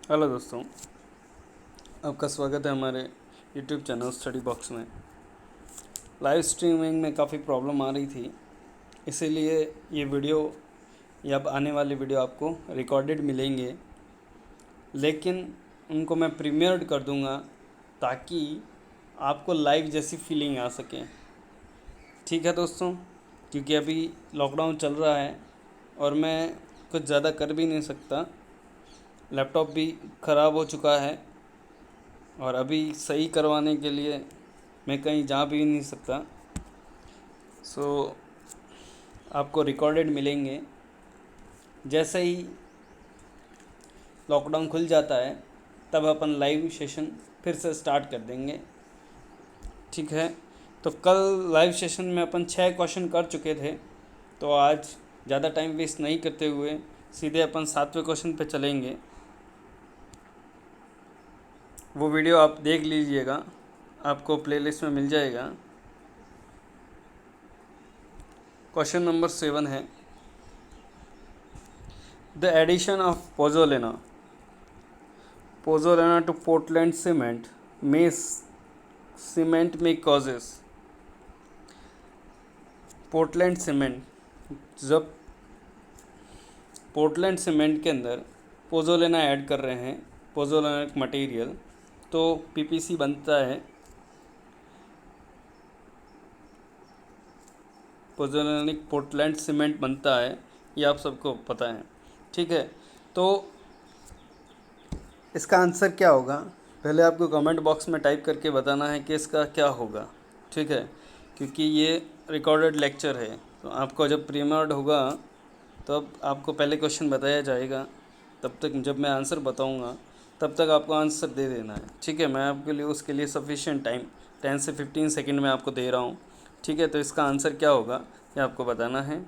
Hello दोस्तों, आपका स्वागत है हमारे यूट्यूब चैनल स्टडी बॉक्स में। लाइव स्ट्रीमिंग में काफ़ी प्रॉब्लम आ रही थी, इसीलिए ये वीडियो या अब आने वाले वीडियो आपको रिकॉर्डेड मिलेंगे, लेकिन उनको मैं प्रीमियर्ड कर दूंगा ताकि आपको लाइव जैसी फीलिंग आ सके। ठीक है दोस्तों, क्योंकि अभी लॉकडाउन चल रहा है और मैं कुछ ज़्यादा कर भी नहीं सकता। लैपटॉप भी ख़राब हो चुका है और अभी सही करवाने के लिए मैं कहीं जा भी नहीं सकता। आपको रिकॉर्डेड मिलेंगे। जैसे ही लॉकडाउन खुल जाता है तब अपन लाइव सेशन फिर से स्टार्ट कर देंगे। ठीक है, तो कल लाइव सेशन में अपन 6 क्वेश्चन कर चुके थे, तो आज ज़्यादा टाइम वेस्ट नहीं करते हुए सीधे अपन 7वें क्वेश्चन पे चलेंगे। वो वीडियो आप देख लीजिएगा, आपको प्लेलिस्ट में मिल जाएगा। क्वेश्चन नंबर 7 है, the addition of pozzolana to Portland cement में कॉजेस। पोर्टलैंड सीमेंट, जब पोर्टलैंड सीमेंट के अंदर पोजोलेना ऐड कर रहे हैं, पोजोलेनिक मटेरियल, तो पीपीसी बनता है। पोजोलेनिक पोर्टलैंड सीमेंट बनता है, ये आप सबको पता है। ठीक है, तो इसका आंसर क्या होगा पहले आपको कमेंट बॉक्स में टाइप करके बताना है कि इसका क्या होगा। ठीक है, क्योंकि ये रिकॉर्डेड लेक्चर है, तो आपको जब प्रीमियर्ड होगा तब आपको पहले क्वेश्चन बताया जाएगा। तब तक जब मैं आंसर बताऊंगा तब तक आपको आंसर दे देना है। ठीक है, मैं आपके लिए उसके लिए सफिशिएंट टाइम 10 से 15 सेकंड में आपको दे रहा हूँ। ठीक है, तो इसका आंसर क्या होगा ये आपको बताना है।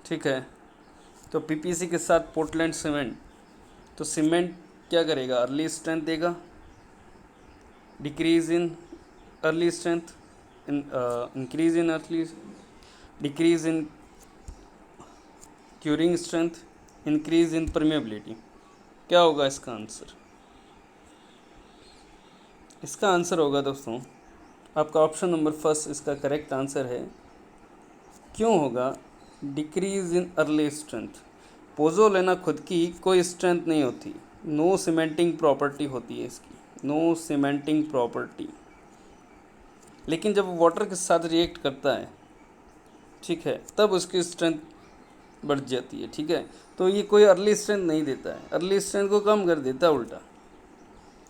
ठीक है, तो पीपीसी के साथ पोर्टलैंड सीमेंट, तो सीमेंट क्या करेगा, अर्ली स्ट्रेंथ देगा, decrease in early strength, increase in early, decrease in curing strength, increase in permeability. क्या होगा इसका आंसर? इसका आंसर होगा दोस्तों आपका ऑप्शन नंबर फर्स्ट इसका करेक्ट आंसर है। क्यों होगा? Decrease in early strength. Pozzolana खुद की कोई स्ट्रेंथ नहीं होती, नो सीमेंटिंग प्रॉपर्टी होती है इसकी, नो सीमेंटिंग प्रॉपर्टी। लेकिन जब वाटर के साथ रिएक्ट करता है, ठीक है, तब उसकी स्ट्रेंथ बढ़ जाती है। ठीक है, तो ये कोई अर्ली स्ट्रेंथ नहीं देता है, अर्ली स्ट्रेंथ को कम कर देता है उल्टा।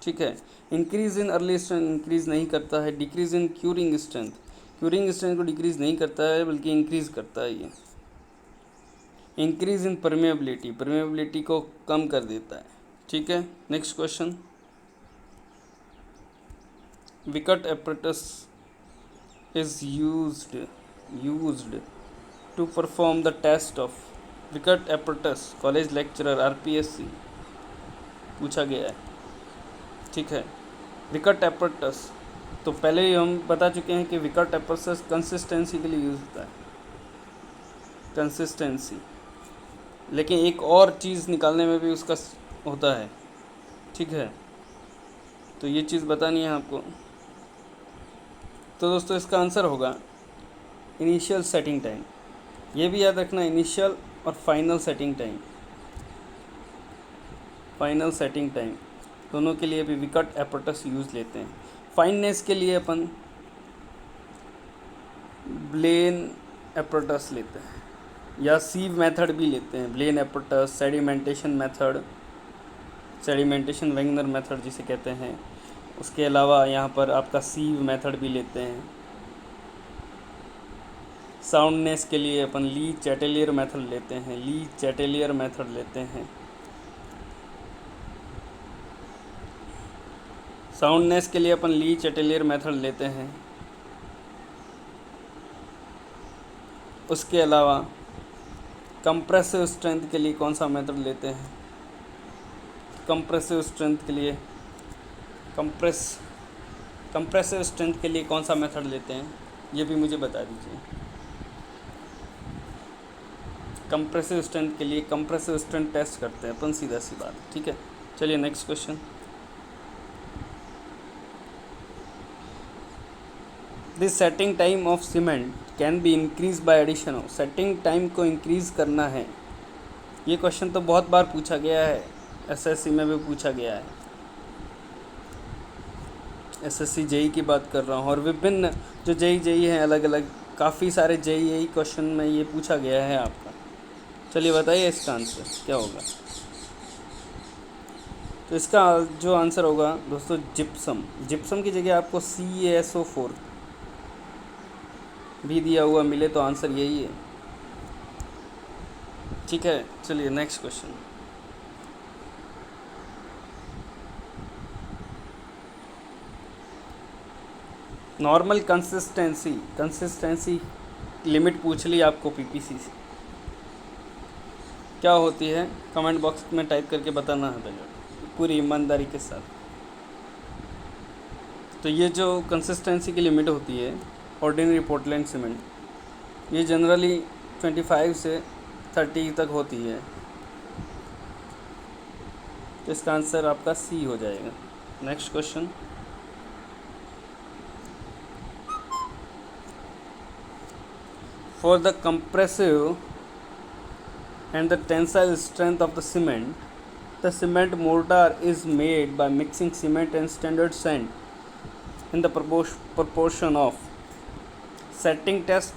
ठीक है, increase in early strength increase नहीं करता है, डिक्रीज इन क्यूरिंग स्ट्रेंथ को डिक्रीज नहीं करता है बल्कि इंक्रीज करता है। ये इंक्रीज इन परमेबिलिटी को कम कर देता है। ठीक है, next question, Vicat apparatus is used to perform the test of. Vicat apparatus college lecturer RPSC पूछा गया है। ठीक है, विकट एपरेटस, तो पहले ही हम बता चुके हैं कि विकट एपरेटस कंसिस्टेंसी के लिए यूज़ होता है, कंसिस्टेंसी। लेकिन एक और चीज़ निकालने में भी उसका होता है। ठीक है, तो ये चीज़ बतानी है आपको। तो दोस्तों इसका आंसर होगा इनिशियल सेटिंग टाइम। ये भी याद रखना, इनिशियल और फाइनल सेटिंग टाइम दोनों के लिए भी विकट एपरेटस यूज़ लेते हैं। फाइननेस के लिए अपन ब्लेन एपरेटस लेते हैं या सीव मेथड भी लेते हैं। Blaine apparatus, sedimentation Wagner method जिसे कहते हैं। उसके अलावा यहाँ पर आपका सीव मेथड भी लेते हैं। साउंडनेस के लिए अपन ली चैटेलियर मेथड लेते हैं। साउंडनेस के लिए अपन ली चैटेलियर मेथड लेते हैं। उसके अलावा कंप्रेसिव स्ट्रेंथ के लिए कौन सा मेथड लेते हैं? कंप्रेसिव स्ट्रेंथ के लिए कौन सा मेथड लेते हैं, ये भी मुझे बता दीजिए। कंप्रेसिव स्ट्रेंथ के लिए कंप्रेसिव स्ट्रेंथ टेस्ट करते हैं अपन, सीधा सी बात। ठीक है, चलिए next question. This setting time of cement can be increase by addition of. Setting time को इंक्रीज करना है, ये क्वेश्चन तो बहुत बार पूछा गया है, एसएससी में भी पूछा गया है। एसएससी जेई की बात कर रहा हूँ, और विभिन्न जो जेई हैं अलग अलग काफ़ी सारे जेई क्वेश्चन में ये पूछा गया है आपका। चलिए बताइए इसका आंसर क्या होगा। तो इसका जो आंसर होगा दोस्तों जिप्सम। जिप्सम की जगह आपको CaSO4 भी दिया हुआ मिले तो आंसर यही है। ठीक है, चलिए next question. Normal consistency limit पूछ ली आपको पीपीसी से, क्या होती है कमेंट बॉक्स में टाइप करके बताना है पहले पूरी ईमानदारी के साथ। तो ये जो कंसिस्टेंसी की लिमिट होती है ऑर्डिनरी पोर्टलैंड सीमेंट, ये जनरली 25 से 30 तक होती है। तो इसका आंसर आपका सी हो जाएगा। Next question. For the compressive and the tensile strength of the cement mortar is made by mixing cement and standard sand in the proportion of setting test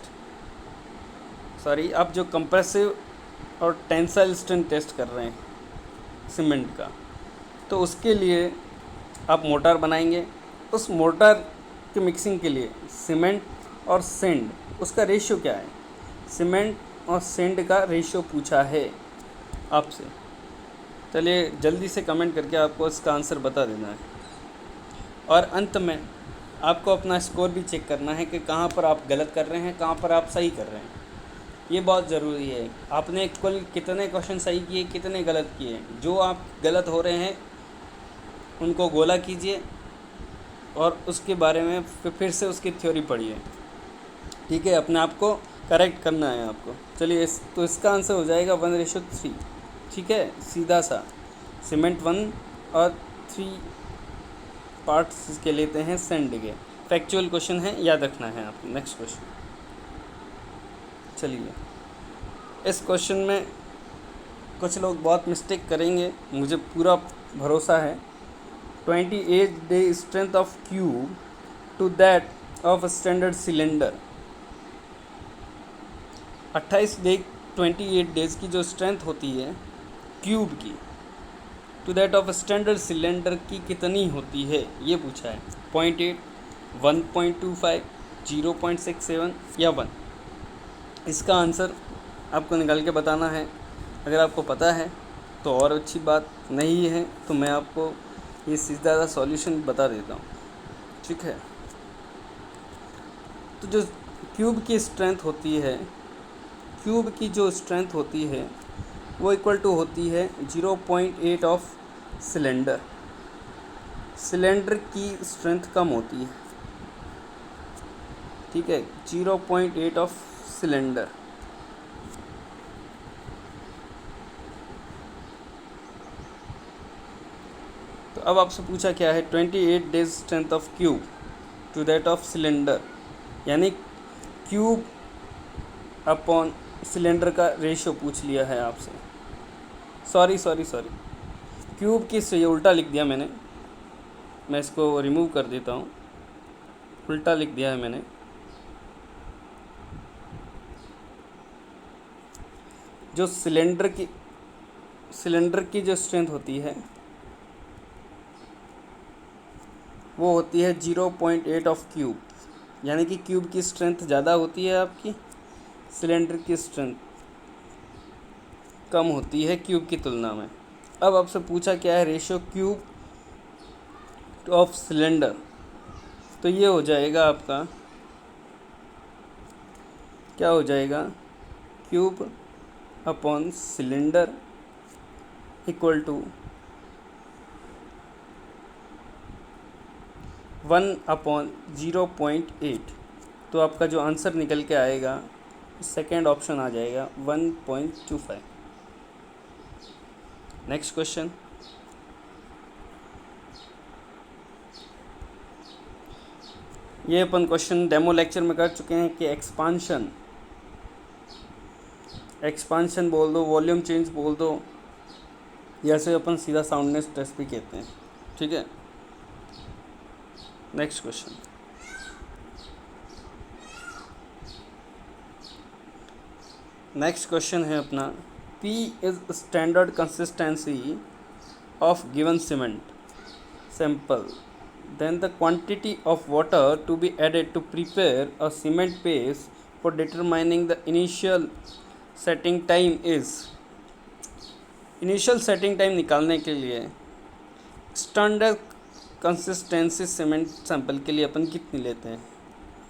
आप जो कंप्रेसिव और टेंसाइल स्ट्रेंथ टेस्ट कर रहे हैं cement का, तो उसके लिए आप मोटार बनाएंगे। उस मोटार के मिक्सिंग के लिए सीमेंट और सैंड, उसका रेशियो क्या है, सीमेंट और सेंड का रेशियो पूछा है आपसे। चलिए जल्दी से कमेंट करके आपको इसका आंसर बता देना है। और अंत में आपको अपना स्कोर भी चेक करना है कि कहाँ पर आप गलत कर रहे हैं, कहाँ पर आप सही कर रहे हैं। ये बहुत ज़रूरी है। आपने कुल कितने क्वेश्चन सही किए, कितने गलत किए। जो आप गलत हो रहे हैं उनको गोला कीजिए और उसके बारे में फिर से उसकी थ्योरी पढ़िए। ठीक है, अपने आप को करेक्ट करना है आपको। चलिए तो इसका आंसर हो जाएगा 1:3। ठीक है, सीधा सा सीमेंट 1 और 3 पार्ट्स इसके लेते हैं सैंड के। फैक्चुअल क्वेश्चन है, याद रखना है आपको। Next question. चलिए इस क्वेश्चन में कुछ लोग बहुत मिस्टेक करेंगे, मुझे पूरा भरोसा है। 28 day strength of cube to that of standard cylinder. 28 days की जो स्ट्रेंथ होती है क्यूब की to that of standard cylinder की कितनी होती है, ये पूछा है। 0.8, 1.25, 0.67 या 1। इसका आंसर आपको निकाल के बताना है। अगर आपको पता है तो और अच्छी बात, नहीं है तो मैं आपको ये सीधा सा सॉल्यूशन बता देता हूँ। ठीक है, तो जो क्यूब की स्ट्रेंथ होती है, क्यूब की जो स्ट्रेंथ होती है वो इक्वल टू होती है 0.8 ऑफ सिलेंडर। सिलेंडर की स्ट्रेंथ कम होती है। ठीक है, 0.8 ऑफ सिलेंडर। तो अब आपसे पूछा क्या है, 28 days strength of cube to that of cylinder, यानी क्यूब अपॉन सिलेंडर का रेशियो पूछ लिया है आपसे। सॉरी क्यूब की से उल्टा लिख दिया मैंने, मैं इसको रिमूव कर देता हूँ। उल्टा लिख दिया है मैंने। जो सिलेंडर की जो स्ट्रेंथ होती है वो होती है 0.8 ऑफ क्यूब, यानी कि क्यूब की स्ट्रेंथ ज़्यादा होती है आपकी, सिलेंडर की स्ट्रेंथ कम होती है क्यूब की तुलना में। अब आपसे पूछा क्या है, रेशियो क्यूब ऑफ सिलेंडर। तो ये हो जाएगा आपका, क्या हो जाएगा, cube upon cylinder equal to 1/0.8। तो आपका जो आंसर निकल के आएगा सेकेंड ऑप्शन आ जाएगा 1.25। Next question. ये अपन क्वेश्चन डेमो लेक्चर में कर चुके हैं कि एक्सपांशन बोल दो, वॉल्यूम चेंज बोल दो, या से अपन सीधा साउंडनेस टेस्ट भी कहते हैं। ठीक है, नेक्स्ट क्वेश्चन। नेक्स्ट क्वेश्चन है अपना, P is standard consistency of given cement sample, then the quantity of water to be added to prepare a cement paste for determining the initial setting time is। Initial setting time निकालने के लिए standard consistency cement sample के लिए अपन कितनी लेते हैं,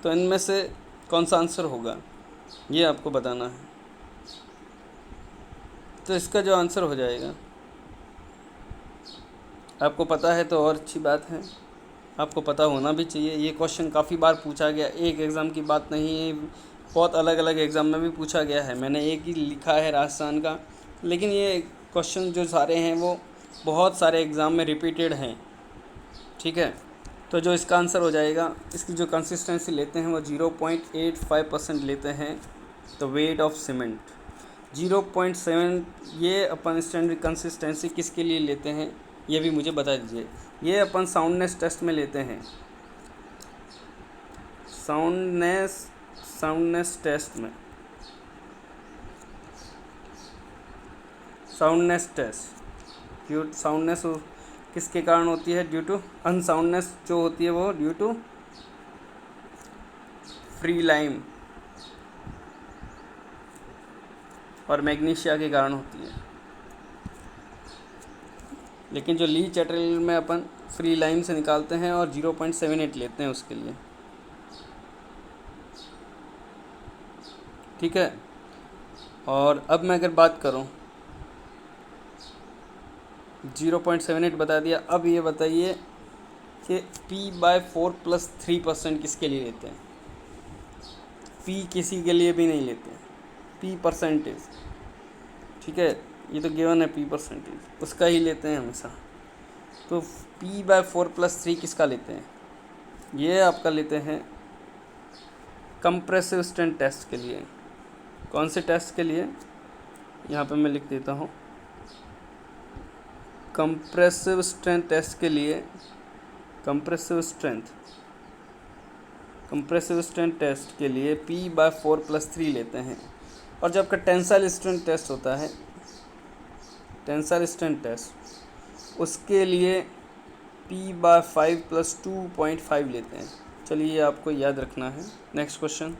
तो इनमें से कौन सा आंसर होगा ये आपको बताना है। तो इसका जो आंसर हो जाएगा, आपको पता है तो और अच्छी बात है, आपको पता होना भी चाहिए। ये क्वेश्चन काफ़ी बार पूछा गया, एक एग्ज़ाम की बात नहीं है, बहुत अलग अलग एग्ज़ाम में भी पूछा गया है। मैंने एक ही लिखा है राजस्थान का, लेकिन ये क्वेश्चन जो सारे हैं वो बहुत सारे एग्ज़ाम में रिपीटेड हैं। ठीक है, तो जो इसका आंसर हो जाएगा, इसकी जो कंसिस्टेंसी लेते हैं वो 0.85% लेते हैं द वेट ऑफ सीमेंट। 0.7 ये अपन स्टैंडर्ड कंसिस्टेंसी किसके लिए लेते हैं ये भी मुझे बता दीजिए। ये अपन साउंडनेस टेस्ट में लेते हैं, साउंडनेस टेस्ट में, साउंडनेस टेस्ट। साउंडनेस किसके कारण होती है, ड्यू टू अनसाउंडनेस जो होती है वो ड्यू टू फ्री लाइम और मैग्नीशिया के कारण होती है। लेकिन जो ली चैटरल में अपन फ्री लाइम से निकालते हैं और 0.78 लेते हैं उसके लिए। ठीक है, और अब मैं अगर बात करूं, 0.78 बता दिया। अब ये बताइए कि P/4+3% किसके लिए लेते हैं। P किसी के लिए भी नहीं लेते हैं, P परसेंटेज। ठीक है, ये तो गिवन है P परसेंटेज, उसका ही लेते हैं हमेशा। तो P/4+3 किसका लेते हैं, ये आपका लेते हैं कंप्रेसिव स्ट्रेंथ टेस्ट के लिए। कौन से टेस्ट के लिए, यहाँ पे मैं लिख देता हूँ, कंप्रेसिव स्ट्रेंथ टेस्ट के लिए। कंप्रेसिव स्ट्रेंथ टेस्ट के लिए P/4+3 लेते हैं। और जब आपका टेंसाइल स्ट्रेंथ टेस्ट होता है, टेंसाइल स्ट्रेंथ टेस्ट, उसके लिए P/5+2.5 लेते हैं। चलिए आपको याद रखना है। Next question,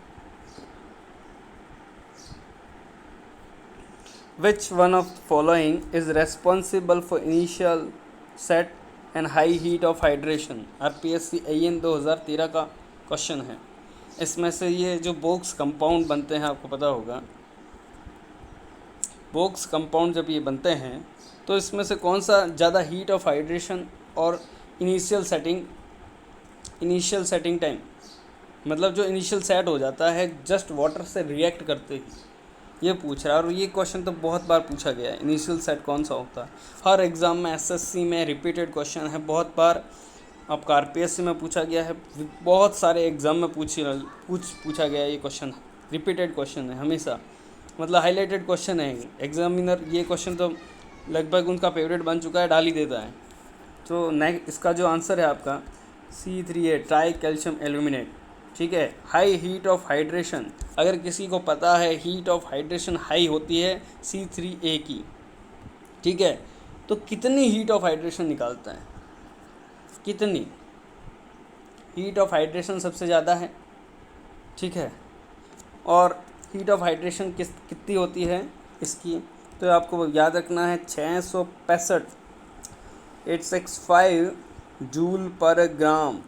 Which one of the following is responsible for initial set and high heat of hydration? RPSC IN 2013 का क्वेश्चन है। इसमें से ये जो बॉक्स कंपाउंड बनते हैं, आपको पता होगा, बॉक्स कंपाउंड जब ये बनते हैं तो इसमें से कौन सा ज़्यादा हीट ऑफ हाइड्रेशन और इनिशियल सेटिंग टाइम, मतलब जो इनिशियल सेट हो जाता है जस्ट वाटर से रिएक्ट करते ही, ये पूछ रहा है। और ये क्वेश्चन तो बहुत बार पूछा गया है, इनिशियल सेट कौन सा होता है। हर एग्ज़ाम में, एसएससी में रिपीटेड क्वेश्चन है, बहुत बार आपका आरपीएससी में पूछा गया है, बहुत सारे एग्ज़ाम में पूछा गया है। ये क्वेश्चन रिपीटेड क्वेश्चन है हमेशा, मतलब हाईलाइटेड क्वेश्चन है। एग्जामिनर ये क्वेश्चन तो लगभग उनका फेवरेट बन चुका है, डाल ही देता है। तो नेक्स्ट इसका जो आंसर है आपका C3A, ट्राई कैल्शियम एल्यूमिनेट। ठीक है, हाई हीट ऑफ हाइड्रेशन, अगर किसी को पता है हीट ऑफ हाइड्रेशन हाई होती है C3A की, ठीक है, तो कितनी हीट ऑफ हाइड्रेशन निकालता है, कितनी हीट ऑफ हाइड्रेशन सबसे ज़्यादा है। ठीक है, और हीट ऑफ हाइड्रेशन कितनी होती है इसकी, तो आपको याद रखना है 665 जूल पर ग्राम।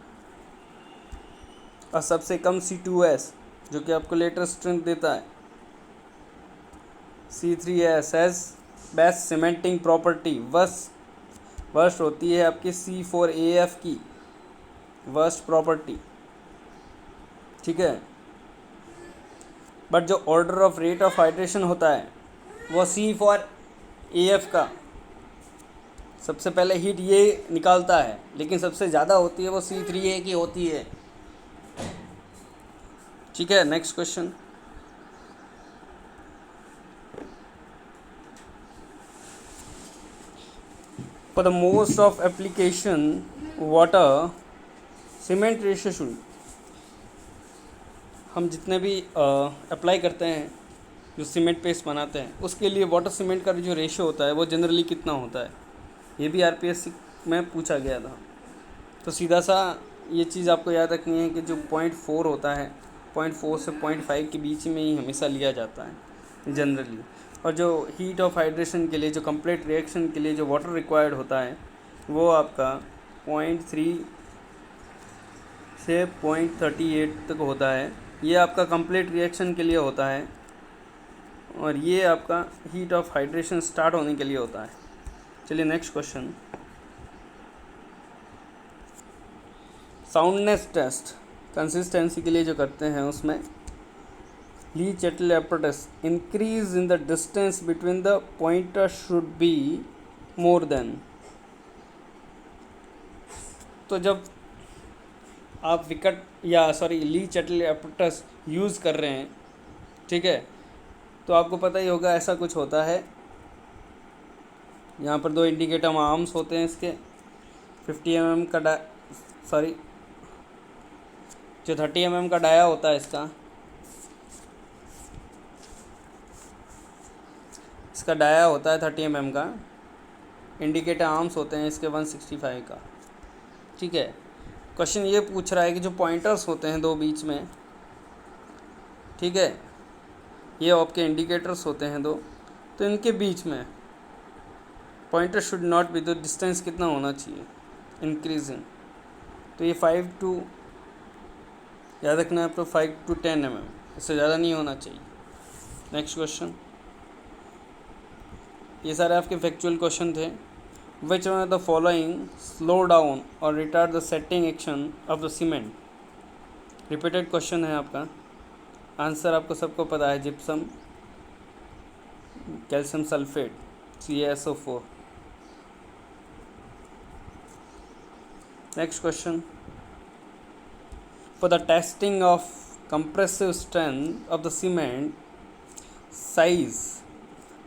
और सबसे कम C2S जो कि आपको लेटर स्ट्रेंथ देता है। C3S has best cementing property, worst होती है आपकी C4AF की वर्स्ट प्रॉपर्टी। ठीक है, बट जो order of rate of hydration होता है वो C4AF का सबसे पहले हीट ये निकालता है, लेकिन सबसे ज़्यादा होती है वो C3A की होती है। ठीक है, next question. For the most of application, water cement ratio should, हम जितने भी अप्लाई करते हैं जो सीमेंट पेस्ट बनाते हैं उसके लिए वाटर सीमेंट का जो रेशियो होता है वो जनरली कितना होता है, ये भी आरपीएससी में पूछा गया था। तो सीधा सा ये चीज़ आपको याद रखनी है कि जो 0.4 होता है 0.4 से 0.5 के बीच में ही हमेशा लिया जाता है जनरली। और जो हीट ऑफ हाइड्रेशन के लिए, जो कंप्लीट रिएक्शन के लिए जो वाटर रिक्वायर्ड होता है वो आपका 0.3 से 0.38 तक होता है। ये आपका कंप्लीट रिएक्शन के लिए होता है और ये आपका हीट ऑफ हाइड्रेशन स्टार्ट होने के लिए होता है। चलिए next question. Soundness test consistency के लिए जो करते हैं उसमें Le Chatelier apparatus increase in the distance between the pointer should be more than. तो जब आप विकेट या ली चैटले apparatus यूज़ कर रहे हैं, ठीक है, तो आपको पता ही होगा ऐसा कुछ होता है। यहाँ पर 2 इंडिकेटर आर्म्स होते हैं इसके, 50 mm का जो 30 mm का डाया होता है इसका डाया होता है 30 mm का, इंडिकेटर आर्म्स होते हैं इसके 165 का। ठीक है, क्वेश्चन ये पूछ रहा है कि जो पॉइंटर्स होते हैं 2 बीच में, ठीक है, ये आपके इंडिकेटर्स होते हैं 2, तो इनके बीच में पॉइंटर शुड नॉट बी, तो डिस्टेंस कितना होना चाहिए इंक्रीजिंग, तो ये 5 to, याद रखना है आपको 5 to 10 mm, इससे ज़्यादा नहीं होना चाहिए। नेक्स्ट क्वेश्चन, ये सारे आपके फैक्चुअल क्वेश्चन थे। Which one of the following slow down और retard the setting action of the cement. Repeated question है आपका, आंसर आपको सबको पता है, gypsum, calcium sulphate, CaSO4। Next question, for the testing of compressive strength of the cement,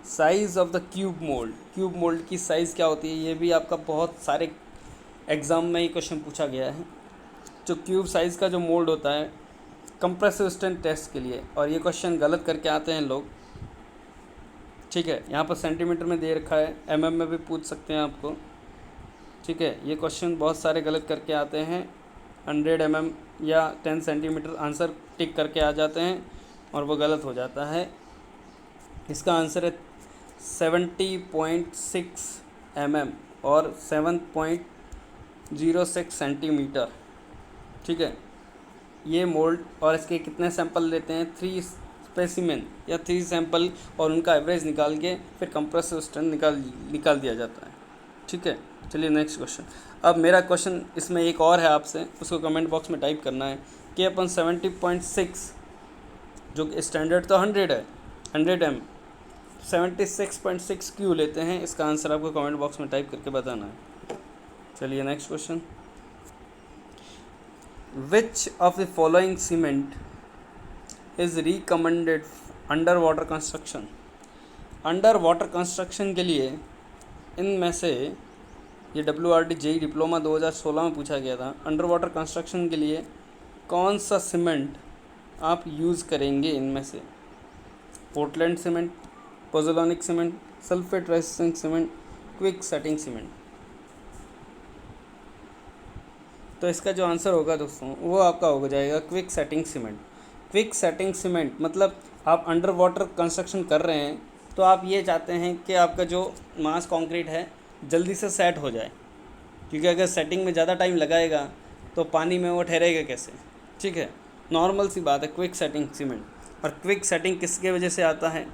size of the cube mould की size क्या होती है, ये भी आपका बहुत सारे एग्ज़ाम में ये क्वेश्चन पूछा गया है। जो क्यूब साइज़ का जो मोल्ड होता है कंप्रेसिव स्ट्रेंथ टेस्ट के लिए, और ये क्वेश्चन गलत करके आते हैं लोग। ठीक है, यहाँ पर सेंटीमीटर में दे रखा है, mm में भी पूछ सकते हैं आपको। ठीक है, ये क्वेश्चन बहुत सारे गलत करके आते हैं, 100 mm या 10 सेंटीमीटर आंसर टिक करके आ जाते हैं और वो गलत हो जाता है। इसका आंसर है 70.6 mm और 7.06 सेंटीमीटर। ठीक है, ये मोल्ड, और इसके कितने सैंपल लेते हैं, 3 स्पेसिमेन या 3 सैंपल, और उनका एवरेज निकाल के फिर कंप्रेसिव स्ट्रेंथ निकाल दिया जाता है। ठीक है, चलिए नेक्स्ट क्वेश्चन। अब मेरा क्वेश्चन इसमें एक और है आपसे, उसको कमेंट बॉक्स में टाइप करना है कि अपन 70.6, जो स्टैंडर्ड तो 100 है, 100 m, 76.6 क्यों लेते हैं, इसका आंसर आपको कमेंट बॉक्स में टाइप करके बताना है। चलिए next question, which of the following cement is recommended under water construction. Under water construction के लिए इनमें से, ये WRD JEE डिप्लोमा 2016 में पूछा गया था, अंडर वाटर कंस्ट्रक्शन के लिए कौन सा सीमेंट आप यूज़ करेंगे इनमें से, Portland cement, pozzolanic cement, sulphate resistant cement, quick setting cement. तो इसका जो आंसर होगा दोस्तों वो आपका हो जाएगा quick setting cement. Quick setting cement मतलब आप अंडर वाटर कंस्ट्रक्शन कर रहे हैं तो आप ये चाहते हैं कि आपका जो मास कंक्रीट है जल्दी से सेट हो जाए, क्योंकि अगर सेटिंग में ज़्यादा टाइम लगाएगा तो पानी में वो ठहरेगा कैसे। ठीक है, नॉर्मल सी बात है क्विक सेटिंग सीमेंट। और क्विक सेटिंग किसके वजह से आता है,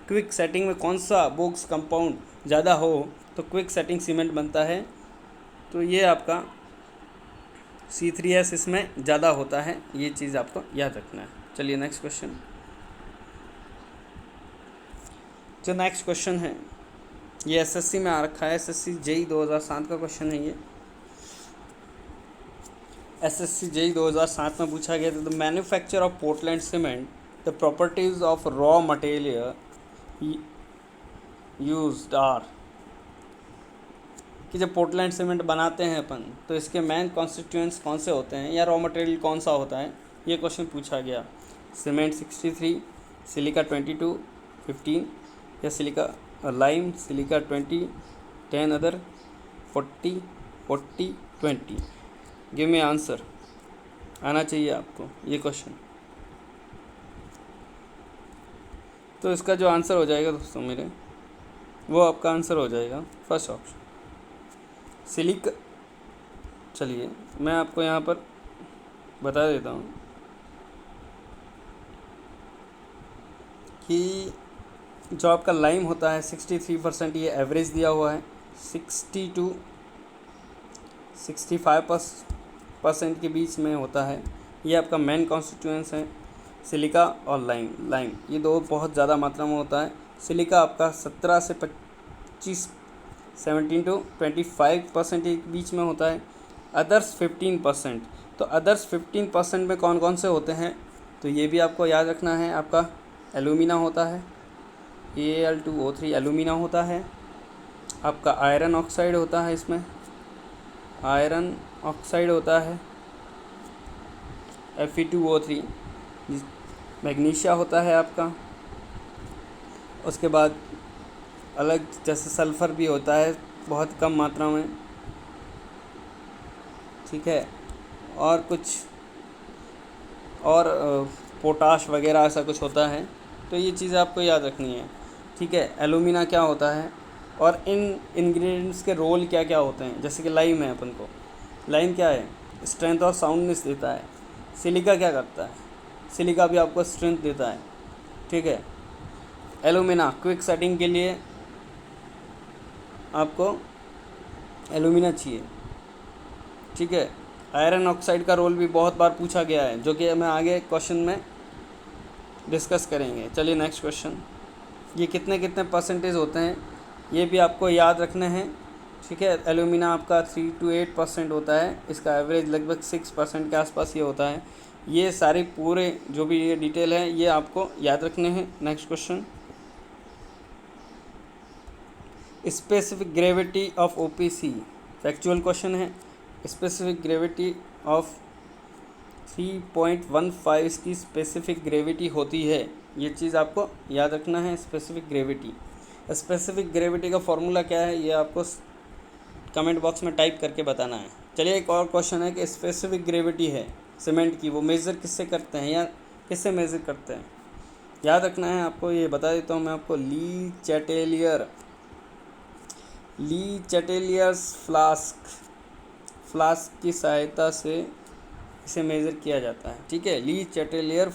क्विक सेटिंग में कौन सा बोक्स कंपाउंड ज़्यादा हो तो क्विक सेटिंग सीमेंट बनता है, तो ये आपका C3S इसमें ज़्यादा होता है, ये चीज़ आपको याद रखना है। चलिए नेक्स्ट क्वेश्चन, जो नेक्स्ट क्वेश्चन है ये SSC में आ रखा है, SSC JEE 2007 का क्वेश्चन है ये। एसएससी जेई 2007 में पूछा गया था। The manufacture of Portland cement, the properties of raw material used are, कि जब पोर्टलैंड सीमेंट बनाते हैं अपन तो इसके मेन कॉन्स्टिट्यूएंट्स कौन से होते हैं या रॉ मटेरियल कौन सा होता है, ये क्वेश्चन पूछा गया। सीमेंट 63, सिलिका 22, 15 या silica lime silica 20, 10 other 40, 40, 20। Give me answer, आना चाहिए आपको ये क्वेश्चन। तो इसका जो आंसर हो जाएगा दोस्तों मेरे, वो आपका आंसर हो जाएगा फर्स्ट ऑप्शन सिलिका। चलिए मैं आपको यहाँ पर बता देता हूँ कि जो आपका लाइम होता है 63%, ये एवरेज दिया हुआ है। 60 to 65% के बीच में होता है। ये आपका मेन कॉन्स्टिट्यूएंट्स है सिलिका और लाइम ये दो बहुत ज़्यादा मात्रा में होता है। सिलिका आपका 17 से 25, 17 to 25% के बीच में होता है। अदर्स 15%। तो अदर्स 15% में कौन कौन से होते हैं, तो ये भी आपको याद रखना है। आपका एलुमिना होता है, Al2O3 एलुमिना होता है। आपका आयरन ऑक्साइड होता है, इसमें आयरन ऑक्साइड होता है। Fe2O3 मैग्नीशिया होता है आपका। उसके बाद अलग जैसे सल्फ़र भी होता है बहुत कम मात्रा में, ठीक है। और कुछ और पोटाश वगैरह ऐसा कुछ होता है। तो ये चीज़ें आपको याद रखनी है, ठीक है। एलुमिना क्या होता है और इन इंग्रेडिएंट्स के रोल क्या क्या होते हैं। जैसे कि लाइम है, अपन को लाइम क्या है, स्ट्रेंथ और साउंडनेस देता है। सिलिका क्या करता है, सिलिका भी आपको स्ट्रेंथ देता है, ठीक है। एलुमिना क्विक सेटिंग के लिए आपको एलुमिना चाहिए, ठीक है। आयरन ऑक्साइड का रोल भी बहुत बार पूछा गया है, जो कि हमें आगे क्वेश्चन में डिस्कस करेंगे। चलिए नेक्स्ट क्वेश्चन, ये कितने कितने परसेंटेज होते हैं ये भी आपको याद रखने हैं, ठीक है। एलुमिना आपका 3 to 8% होता है, इसका एवरेज लगभग 6% के आसपास ये होता है। ये सारी पूरे जो भी ये डिटेल है ये आपको याद रखने हैं। Next question, specific gravity of OPC, factual question है। स्पेसिफिक ग्रेविटी ऑफ 3.15 इसकी स्पेसिफिक ग्रेविटी होती है, ये चीज़ आपको याद रखना है। स्पेसिफिक ग्रेविटी का फॉर्मूला क्या है ये आपको कमेंट बॉक्स में टाइप करके बताना है। चलिए एक और क्वेश्चन है कि स्पेसिफिक ग्रेविटी है सीमेंट की, वो मेज़र किससे करते हैं या किससे मेज़र करते हैं, याद रखना है आपको। ये बता देता हूँ मैं आपको, ली चैटेलियर्स फ्लास्क की सहायता से इसे मेज़र किया जाता है, ठीक है। ली चैटेलियर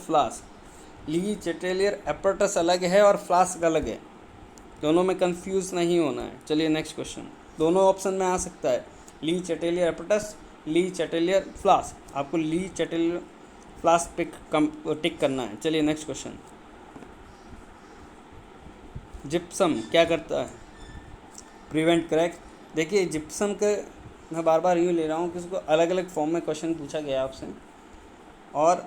एपरेटस अलग है और फ्लास्क अलग है, दोनों में कंफ्यूज नहीं होना है। चलिए नेक्स्ट क्वेश्चन, दोनों ऑप्शन में आ सकता है, ली चैटेलियर एपरेटस, ली चैटेलियर फ्लास्क। आपको ली चैटेलियर फ्लास्क टिक करना है। चलिए नेक्स्ट क्वेश्चन, जिप्सम क्या करता है, प्रिवेंट क्रैक। देखिए जिप्सम के मैं बार बार यूँ ले रहा हूँ कि उसको अलग अलग फॉर्म में क्वेश्चन पूछा गया है आपसे, और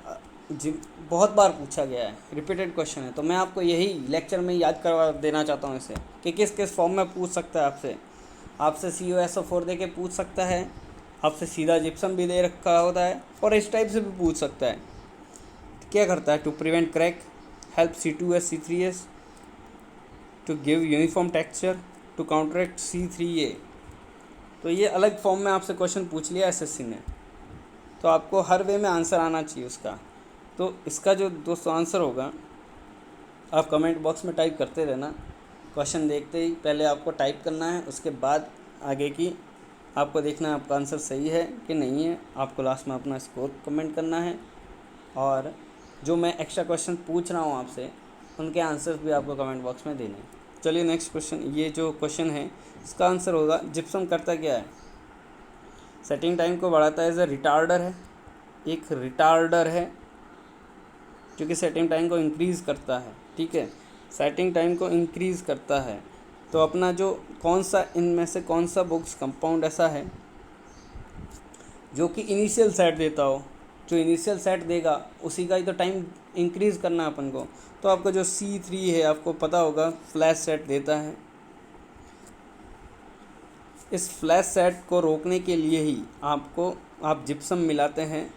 बहुत बार पूछा गया है, रिपीटेड क्वेश्चन है। तो मैं आपको यही लेक्चर में याद करवा देना चाहता हूँ इसे, कि किस किस फॉर्म में पूछ सकता है आपसे CuSO4 दे के पूछ सकता है, आपसे सीधा जिप्सम भी दे रखा होता है, और इस टाइप से भी पूछ सकता है। क्या करता है, to prevent crack, help C2S C3S, to give uniform texture, to counteract C3A। तो ये अलग फॉर्म में आपसे क्वेश्चन पूछ लिया SSC ने, तो आपको हर वे में आंसर आना चाहिए उसका। तो इसका जो दोस्तों आंसर होगा, आप कमेंट बॉक्स में टाइप करते रहना। क्वेश्चन देखते ही पहले आपको टाइप करना है, उसके बाद आगे की आपको देखना है आपका आंसर सही है कि नहीं है। आपको लास्ट में अपना स्कोर कमेंट करना है, और जो मैं एक्स्ट्रा क्वेश्चन पूछ रहा हूँ आपसे उनके आंसर्स भी आपको कमेंट बॉक्स में देने हैं। चलिए नेक्स्ट क्वेश्चन, ये जो क्वेश्चन है इसका आंसर होगा, जिप्सम करता क्या है, सेटिंग टाइम को बढ़ाता है, एज अ रिटार्डर है, एक रिटार्डर है जो कि सेटिंग टाइम को इंक्रीज़ करता है, ठीक है। सेटिंग टाइम को इंक्रीज़ करता है। तो अपना जो कौन सा इनमें से कौन सा बुक्स कंपाउंड ऐसा है जो कि इनिशियल सेट देता हो, जो इनिशियल सेट देगा उसी का ही तो टाइम इंक्रीज़ करना है अपन को। तो आपका जो C3 है आपको पता होगा फ्लैश सेट देता है। इस फ्लैश सेट को रोकने के लिए ही आप जिप्सम मिलाते हैं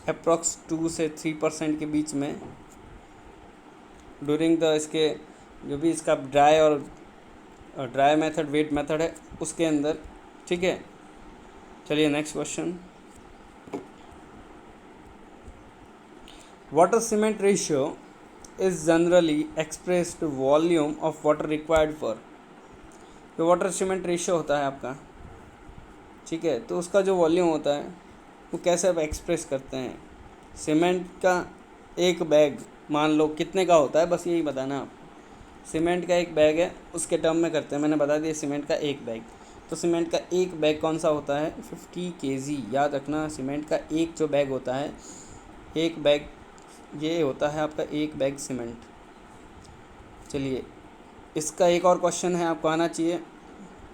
अप्रॉक्स 2 से 3% के बीच में ड्यूरिंग द इसके जो भी इसका ड्राई मेथड वेट मेथड है उसके अंदर, ठीक है। चलिए next question. Water cement ratio is generally expressed volume of water required for. जो वाटर सीमेंट रेशियो होता है आपका, ठीक है, तो उसका जो वॉल्यूम होता है वो कैसे आप एक्सप्रेस करते हैं। सीमेंट का एक बैग मान लो कितने का होता है, बस यही बताना आप। सीमेंट का एक बैग है उसके टर्म में करते हैं, मैंने बता दिया सीमेंट का एक बैग। तो सीमेंट का एक बैग कौन सा होता है, 50 kg। याद रखना, सीमेंट का एक जो बैग होता है, एक बैग ये होता है आपका एक बैग सीमेंट। चलिए इसका एक और क्वेश्चन है, आपको आना चाहिए।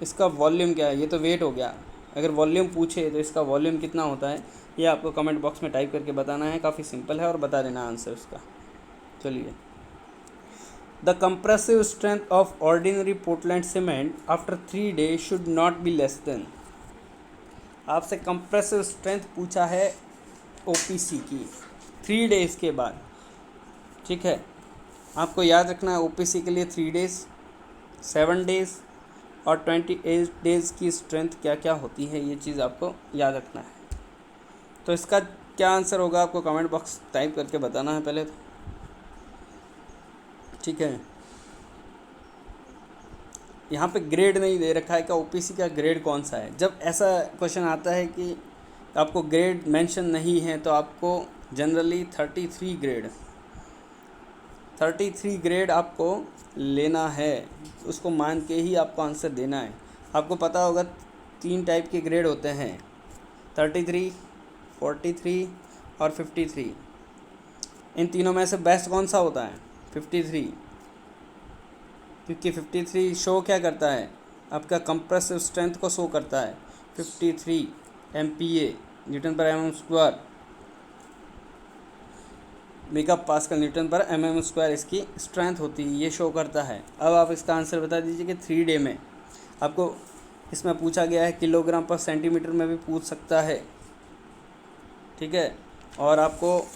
इसका वॉल्यूम क्या है, ये तो वेट हो गया। अगर वॉल्यूम पूछे तो इसका वॉल्यूम कितना होता है ये आपको कमेंट बॉक्स में टाइप करके बताना है। काफ़ी सिंपल है और बता देना आंसर उसका। चलिए, the compressive strength of ordinary Portland cement after 3 days should not be less than. आपसे कंप्रेसिव स्ट्रेंथ पूछा है OPC की 3 days के बाद, ठीक है। आपको याद रखना है OPC के लिए 3 days, 7 days और 28 days की स्ट्रेंथ क्या क्या होती है, ये चीज़ आपको याद रखना है। तो इसका क्या आंसर होगा आपको कमेंट बॉक्स टाइप करके बताना है पहले तो, ठीक है। यहाँ पे ग्रेड नहीं दे रखा है कि OPC का ग्रेड कौन सा है। जब ऐसा क्वेश्चन आता है कि आपको ग्रेड मेंशन नहीं है तो आपको जनरली 33 ग्रेड आपको लेना है, उसको मान के ही आपको आंसर देना है। आपको पता होगा 3 टाइप के ग्रेड होते हैं, 33, 43 और 53। इन तीनों में से बेस्ट कौन सा होता है, 53, क्योंकि 53 शो क्या करता है, आपका कंप्रेसिव स्ट्रेंथ को शो करता है। 53 MPa न्यूटन पर mm², मेगा पास्कल न्यूटन पर mm² इसकी स्ट्रेंथ होती है, ये शो करता है। अब आप इसका आंसर बता दीजिए कि 3 डे में आपको इसमें पूछा गया है, किलोग्राम पर सेंटीमीटर में भी पूछ सकता है, ठीक है, और आपको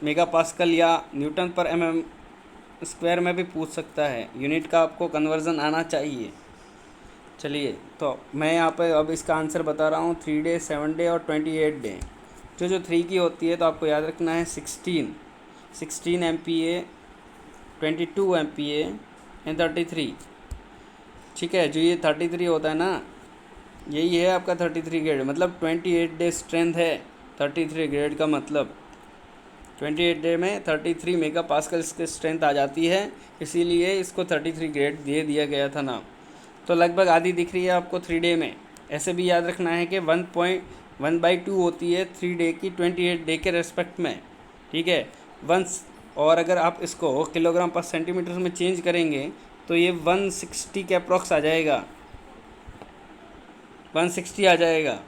मेगा पास्कल या न्यूटन पर mm² में भी पूछ सकता है। यूनिट का आपको कन्वर्जन आना चाहिए। चलिए तो मैं यहाँ पे अब इसका आंसर बता रहा हूँ, 3 डे, 7 डे और 28 डे। जो 3 की होती है तो आपको याद रखना है 16 MPa, 22 MPa एंड 33, ठीक है। जो ये 33 होता है ना, यही है आपका 33 ग्रेड, मतलब 28 डे स्ट्रेंथ है 33 ग्रेड का, मतलब 28 डे में 33 मेगा पास्कल की स्ट्रेंथ आ जाती है, इसीलिए इसको 33 ग्रेड दे दिया गया था नाम। तो लगभग आधी दिख रही है आपको 3 डे में। ऐसे भी याद रखना है कि 1.1/2 होती है 3 डे की 28 डे के रेस्पेक्ट में, ठीक है। और अगर आप इसको किलोग्राम पर सेंटीमीटर में चेंज करेंगे तो ये 160 के अप्रॉक्स आ जाएगा, 160 आ जाएगा।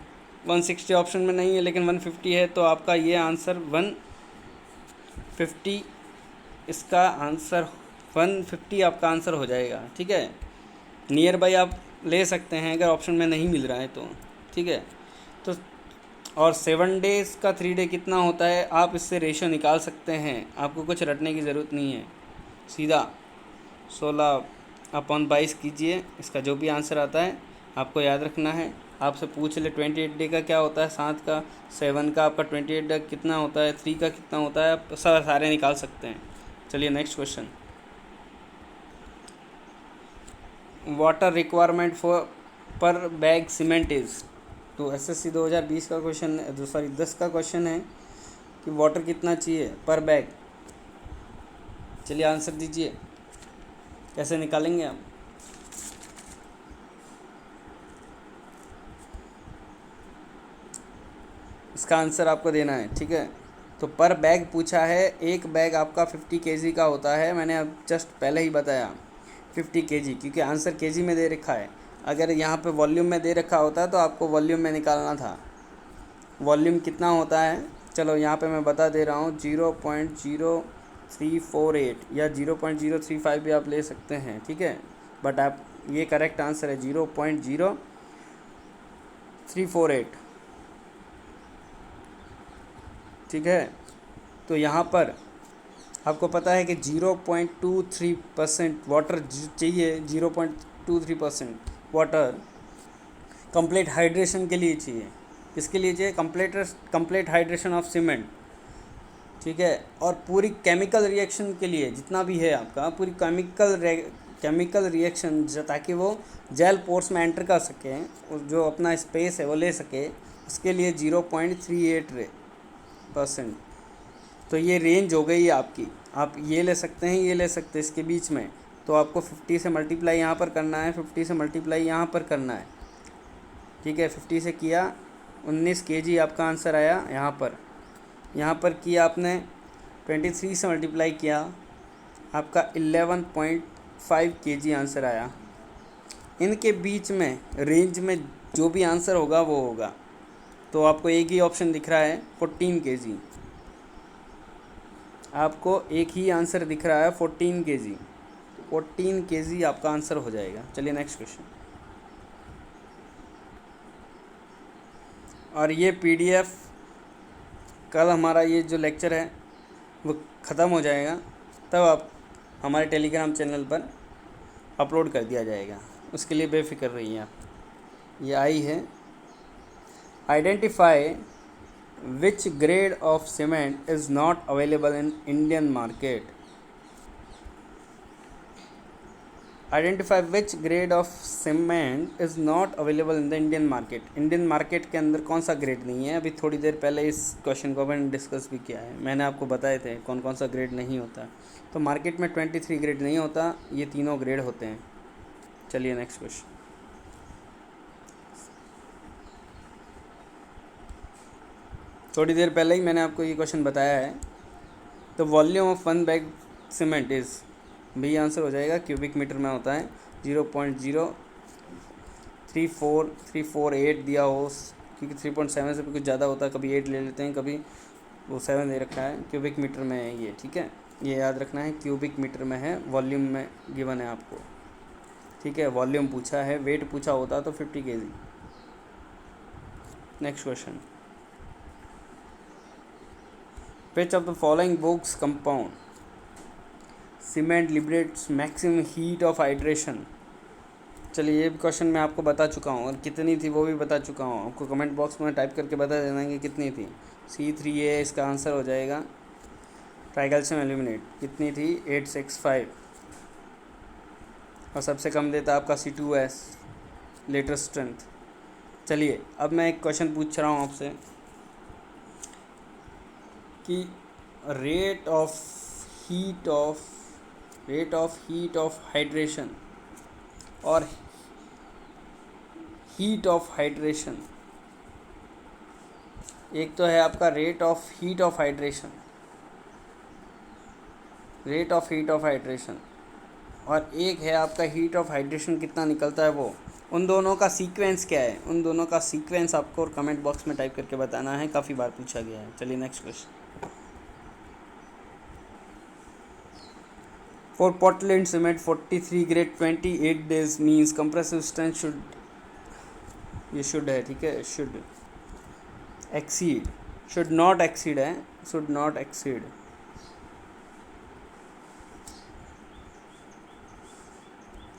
160 ऑप्शन में नहीं है लेकिन 150 है, तो आपका ये आंसर 150, इसका आंसर 150 आपका आंसर हो जाएगा, ठीक है। नियर बाई आप ले सकते हैं अगर ऑप्शन में नहीं मिल रहा है तो, ठीक है। तो और 7 डेज़ का 3 डे कितना होता है, आप इससे रेशो निकाल सकते हैं, आपको कुछ रटने की ज़रूरत नहीं है। सीधा 16/22 कीजिए, इसका जो भी आंसर आता है आपको याद रखना है। आपसे पूछ ले 28 डे का क्या होता है, 7 का, 7 का आपका 28 डे कितना होता है, 3 का कितना होता है, आप सारे निकाल सकते हैं। चलिए next question. Water requirement for पर बैग सीमेंट इज़। तो SSC 2020 का क्वेश्चन, 10 का क्वेश्चन है कि वाटर कितना चाहिए पर बैग। चलिए आंसर दीजिए, कैसे निकालेंगे आप। इसका आंसर आपको देना है, ठीक है। तो पर बैग पूछा है, एक बैग आपका 50 kg का होता है, मैंने अब जस्ट पहले ही बताया 50 kg, क्योंकि आंसर kg में दे रखा है। अगर यहाँ पे वॉल्यूम में दे रखा होता तो आपको वॉल्यूम में निकालना था, वॉल्यूम कितना होता है, चलो यहाँ पे मैं बता दे रहा हूँ, 0.0348 या 0.035 भी आप ले सकते हैं, ठीक है, बट आप ये करेक्ट आंसर है 0.0348, ठीक है। तो यहाँ पर आपको पता है कि 0.23% वाटर चाहिए, 0.23% वाटर कंप्लीट हाइड्रेशन के लिए चाहिए। किसके लिए चाहिए? कंप्लीट हाइड्रेशन ऑफ सीमेंट, ठीक है। और पूरी केमिकल रिएक्शन के लिए जितना भी है आपका, पूरी केमिकल रिएक्शन ताकि वो जेल पोर्स में एंटर कर सके, जो अपना स्पेस है वो ले सके, उसके लिए 0.38%। तो ये रेंज हो गई आपकी, आप ये ले सकते हैं, ये ले सकते हैं इसके बीच में। तो आपको 50 से मल्टीप्लाई यहाँ पर करना है, 50 से मल्टीप्लाई यहाँ पर करना है, ठीक है। 50 से किया 19 kg आपका आंसर आया। यहाँ पर किया आपने 23 से मल्टीप्लाई किया, आपका 11.5 kg आंसर आया। इनके बीच में रेंज में जो भी आंसर होगा वो होगा। तो आपको एक ही ऑप्शन दिख रहा है 14 kg, आपको एक ही आंसर दिख रहा है 14 kg। 14 kg आपका आंसर हो जाएगा। चलिए नेक्स्ट क्वेश्चन। और ये PDF कल हमारा ये जो लेक्चर है वो ख़त्म हो जाएगा, तब आप हमारे टेलीग्राम चैनल पर अपलोड कर दिया जाएगा, उसके लिए बेफिक्र रहिए आप। ये आई है, identify which grade of cement is not available in Indian market. Identify which grade of cement is not available in the Indian market. Indian market के अंदर कौन सा ग्रेड नहीं है? अभी थोड़ी देर पहले इस क्वेश्चन को मैंने डिस्कस भी किया है, मैंने आपको बताए थे कौन कौन सा ग्रेड नहीं होता। तो मार्केट में 23 ग्रेड नहीं होता, ये तीनों ग्रेड होते हैं। चलिए नेक्स्ट क्वेश्चन। थोड़ी देर पहले ही मैंने आपको ये क्वेश्चन बताया है। तो volume of 1 bag cement is, भी आंसर हो जाएगा, क्यूबिक मीटर में होता है। 0.03448 दिया हो, क्योंकि 3.7 से भी कुछ ज़्यादा होता है, कभी 8 ले लेते हैं, कभी वो 7 दे रखा है। क्यूबिक मीटर में है ये, ठीक है, ये याद रखना है, क्यूबिक मीटर में है, वॉल्यूम में गिवन है आपको, ठीक है। वॉल्यूम पूछा है, वेट पूछा होता तो 50 kg। Next question. Which of the following books compound cement liberates maximum heat of hydration? चलिए ये भी क्वेश्चन मैं आपको बता चुका हूँ, और कितनी थी वो भी बता चुका हूँ आपको। कमेंट बॉक्स में टाइप करके बता देना कि कितनी थी। C3A इसका आंसर हो जाएगा। ट्राइकैल्शियम एल्यूमिनेट कितनी थी? 865। और सबसे कम देता आपका C2S लेटर स्ट्रेंथ। चलिए अब मैं एक क्वेश्चन पूछ रहा हूँ आपसे कि rate of heat of hydration और हीट ऑफ हाइड्रेशन, एक तो है आपका rate of heat of hydration, और एक है आपका हीट ऑफ हाइड्रेशन कितना निकलता है वो। उन दोनों का सीक्वेंस क्या है? उन दोनों का सीक्वेंस आपको कमेंट बॉक्स में टाइप करके बताना है, काफ़ी बार पूछा गया है। चलिए next question. For Portland cement 43 grade 28 days means compressive strength should, ये should है, ठीक है, should exceed, should not exceed है, should not exceed,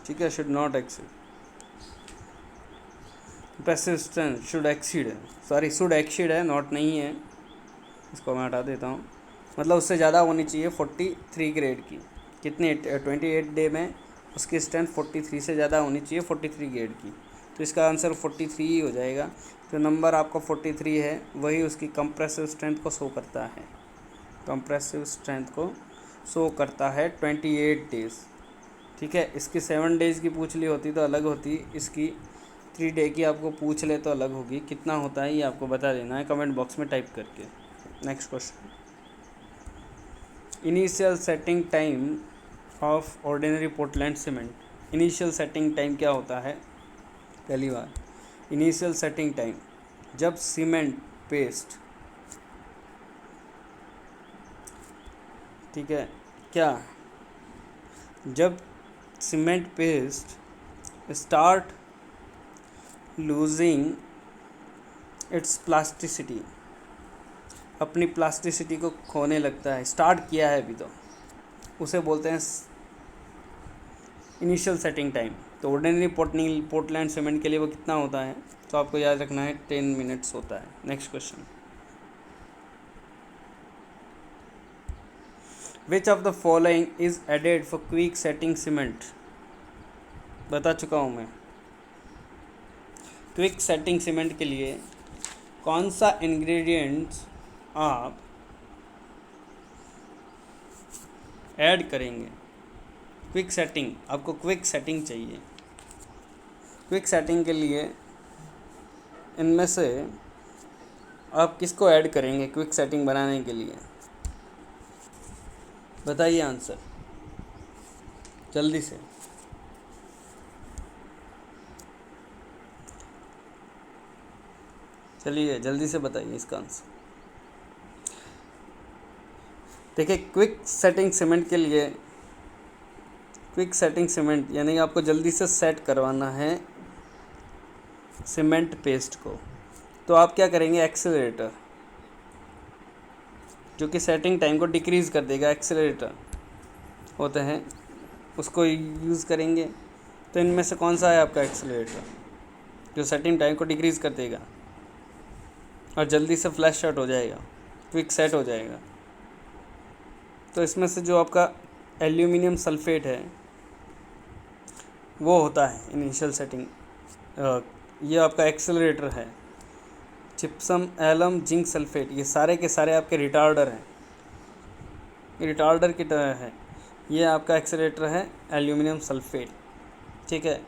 ठीक है, should not exceed। compressive strength should exceed है, सॉरी should exceed है, not नहीं है, इसको मैं हटा देता हूँ। मतलब उससे ज़्यादा होनी चाहिए 43 ग्रेड की। कितने 28 डे में उसकी स्ट्रेंथ 43 से ज़्यादा होनी चाहिए 43 ग्रेड की। तो इसका आंसर 43 ही हो जाएगा। जो नंबर आपका 43 है वही उसकी कंप्रेसिव स्ट्रेंथ को शो करता है, कंप्रेसिव स्ट्रेंथ को शो करता है 28 डेज़, ठीक है। इसकी 7 डेज़ की पूछ ली होती तो अलग होती, इसकी 3 डे की आपको पूछ ले तो अलग होगी। कितना होता है ये आपको बता देना है कमेंट बॉक्स में टाइप करके। Next question. Initial setting time of ordinary Portland cement. Initial setting time क्या होता है? पहली बार इनिशियल सेटिंग टाइम, जब सीमेंट पेस्ट, ठीक है, क्या जब cement paste start losing its plasticity, अपनी प्लास्टिसिटी को खोने लगता है, स्टार्ट किया है अभी तो, उसे बोलते हैं इनिशियल सेटिंग टाइम। तो ऑर्डिनरी पोर्टलैंड सीमेंट के लिए वो कितना होता है, तो आपको याद रखना है 10 मिनट्स होता है। Next question, which of the following is added for quick setting cement, बता चुका हूँ मैं। क्विक सेटिंग सीमेंट के लिए कौन सा इंग्रेडिएंट्स आप ऐड करेंगे। क्विक सेटिंग, आपको क्विक सेटिंग चाहिए। क्विक सेटिंग के लिए इनमें से आप किसको ऐड करेंगे क्विक सेटिंग बनाने के लिए, बताइए आंसर जल्दी से। चलिए जल्दी से बताइए इसका आंसर। देखिए क्विक सेटिंग सीमेंट के लिए, क्विक सेटिंग सीमेंट यानी आपको जल्दी से सेट करवाना है सीमेंट पेस्ट को, तो आप क्या करेंगे, एक्सेलरेटर, जो कि सेटिंग टाइम को डिक्रीज़ कर देगा, एक्सेलरेटर होते हैं, उसको यूज़ करेंगे। तो इनमें से कौन सा है आपका एक्सेलरेटर जो सेटिंग टाइम को डिक्रीज़ कर देगा और जल्दी से फ्लैश आउट हो जाएगा, क्विक सेट हो जाएगा। तो इसमें से जो आपका एल्यूमिनियम सल्फेट है वो होता है इनिशियल सेटिंग, ये आपका एक्सेलरेटर है। जिप्सम, एलम, जिंक सल्फेट, ये सारे के सारे आपके रिटार्डर हैं, रिटार्डर की तरह है। ये आपका एक्सेलरेटर है एल्यूमिनियम सल्फेट, ठीक है।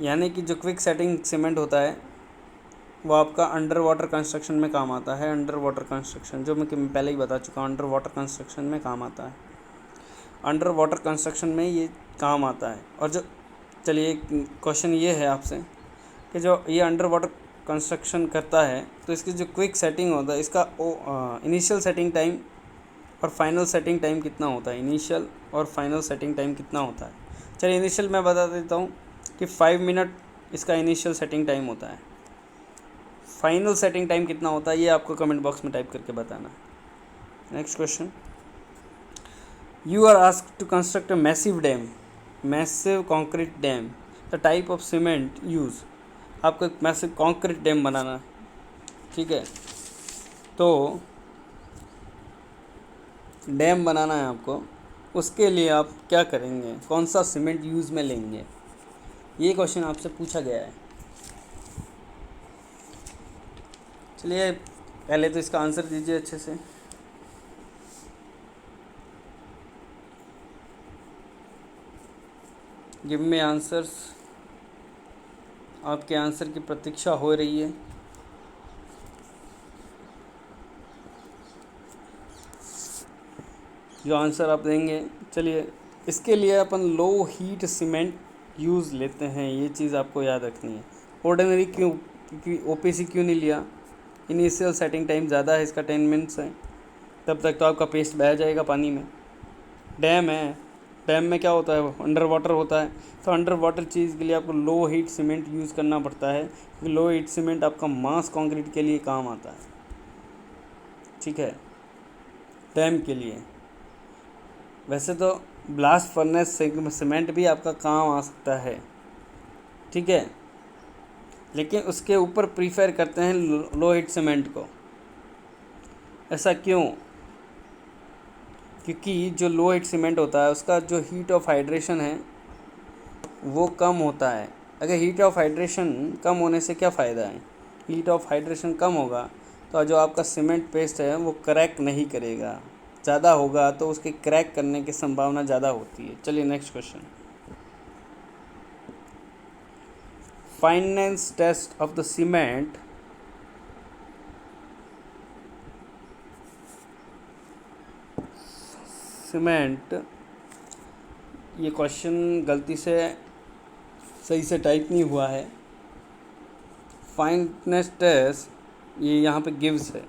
यानी कि जो क्विक सेटिंग सीमेंट होता है वो आपका अंडर वाटर कंस्ट्रक्शन में काम आता है। अंडर वाटर कंस्ट्रक्शन जो मैं पहले ही बता चुका हूँ, अंडर वाटर कंस्ट्रक्शन में काम आता है, अंडर वाटर कंस्ट्रक्शन में ये काम आता है। और जो, चलिए क्वेश्चन ये है आपसे कि जो ये अंडर वाटर कंस्ट्रक्शन करता है तो इसकी जो क्विक सेटिंग होता है, इसका इनिशियल सेटिंग टाइम और फाइनल सेटिंग टाइम कितना होता है, इनिशियल और फाइनल सेटिंग टाइम कितना होता है। चलिए इनिशियल मैं बता देता हूँ कि 5 मिनट इसका इनिशियल सेटिंग टाइम होता है। फाइनल सेटिंग टाइम कितना होता है ये आपको कमेंट बॉक्स में टाइप करके बताना है। Next question, you are asked to construct a massive dam, massive concrete dam, the type of cement use, आपको एक मैसिव कॉन्क्रीट डैम बनाना, ठीक है। तो डैम बनाना है आपको, उसके लिए आप क्या करेंगे, कौन सा सीमेंट यूज़ में लेंगे, ये क्वेश्चन आपसे पूछा गया है। चलिए पहले तो इसका आंसर दीजिए अच्छे से। गिव मी आंसर्स, आपके आंसर की प्रतीक्षा हो रही है। जो आंसर आप देंगे, चलिए इसके लिए अपन लो हीट सीमेंट यूज़ लेते हैं, ये चीज़ आपको याद रखनी है। ऑर्डिनरी क्यों, क्योंकि ओपीसी क्यों नहीं लिया, इनिशियल सेटिंग टाइम ज़्यादा है इसका, 10 मिनट्स है, तब तक तो आपका पेस्ट बह जाएगा पानी में। डैम है, डैम में क्या होता है, अंडर वाटर होता है, तो अंडर वाटर चीज़ के लिए आपको लो हीट सीमेंट यूज़ करना पड़ता है, क्योंकि लो हीट सीमेंट आपका मास कंक्रीट के लिए काम आता है, ठीक है, डैम के लिए। वैसे तो ब्लास्ट फर्नेस सीमेंट भी आपका काम आ सकता है, ठीक है, लेकिन उसके ऊपर प्रीफर करते हैं लो हीट सीमेंट को। ऐसा क्यों, क्योंकि जो लो हीट सीमेंट होता है उसका जो हीट ऑफ हाइड्रेशन है वो कम होता है। अगर हीट ऑफ हाइड्रेशन कम होने से क्या फ़ायदा है, हीट ऑफ हाइड्रेशन कम होगा तो जो आपका सीमेंट पेस्ट है वो क्रैक नहीं करेगा, ज़्यादा होगा तो उसके क्रैक करने की संभावना ज़्यादा होती है। चलिए next question, fineness test of the cement ये क्वेश्चन गलती से सही से टाइप नहीं हुआ है। फाइननेस टेस्ट, ये यहाँ पे गिव्स है,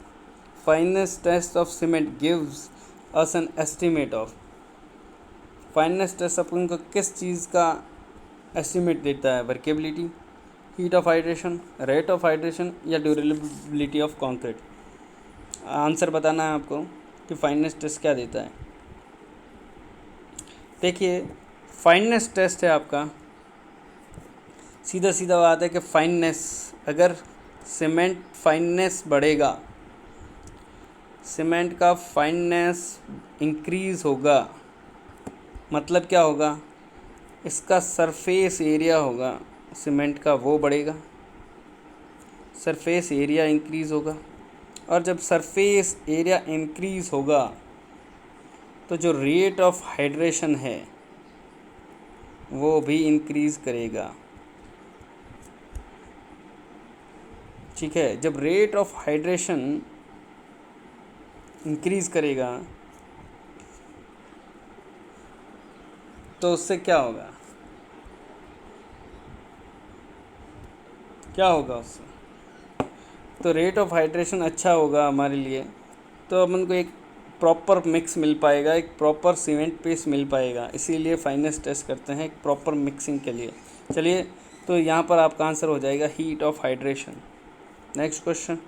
fineness test of cement gives us an estimate of. Fineness test अपन को किस चीज़ का एस्टिमेट देता है? Workability, heat of hydration, rate of hydration या ड्यूरेबिलिटी ऑफ कंक्रीट। आंसर बताना है आपको कि फाइननेस टेस्ट क्या देता है। देखिए फाइननेस टेस्ट है आपका, सीधा सीधा बात है कि फाइननेस, अगर सीमेंट फाइननेस बढ़ेगा, सीमेंट का फाइननेस इंक्रीज़ होगा, मतलब क्या होगा? इसका सरफेस एरिया होगा सीमेंट का, वो बढ़ेगा, सरफेस एरिया इंक्रीज़ होगा। और जब सरफेस एरिया इंक्रीज़ होगा तो जो रेट ऑफ हाइड्रेशन है वो भी इंक्रीज़ करेगा। ठीक है, जब रेट ऑफ हाइड्रेशन इंक्रीज़ करेगा तो उससे क्या होगा? क्या होगा उससे? तो रेट ऑफ हाइड्रेशन अच्छा होगा हमारे लिए, तो अपन को एक प्रॉपर मिक्स मिल पाएगा, एक प्रॉपर सीमेंट पेस्ट मिल पाएगा। इसीलिए फाइननेस टेस्ट करते हैं एक प्रॉपर मिक्सिंग के लिए। चलिए, तो यहाँ पर आपका आंसर हो जाएगा heat of hydration. Next question,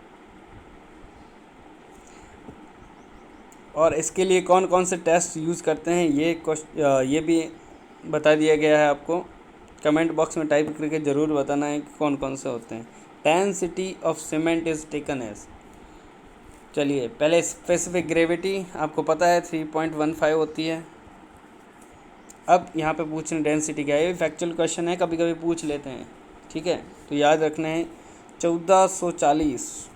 और इसके लिए कौन कौन से टेस्ट यूज़ करते हैं ये भी बता दिया गया है आपको। कमेंट बॉक्स में टाइप करके ज़रूर बताना है कि कौन कौन से होते हैं। Density of cement is taken as, चलिए पहले स्पेसिफिक ग्रेविटी आपको पता है 3.15 होती है। अब यहाँ पे पूछने डेंसिटी क्या है, ये फैक्चुअल क्वेश्चन है, कभी कभी पूछ लेते हैं। ठीक है, तो याद रखना है 1440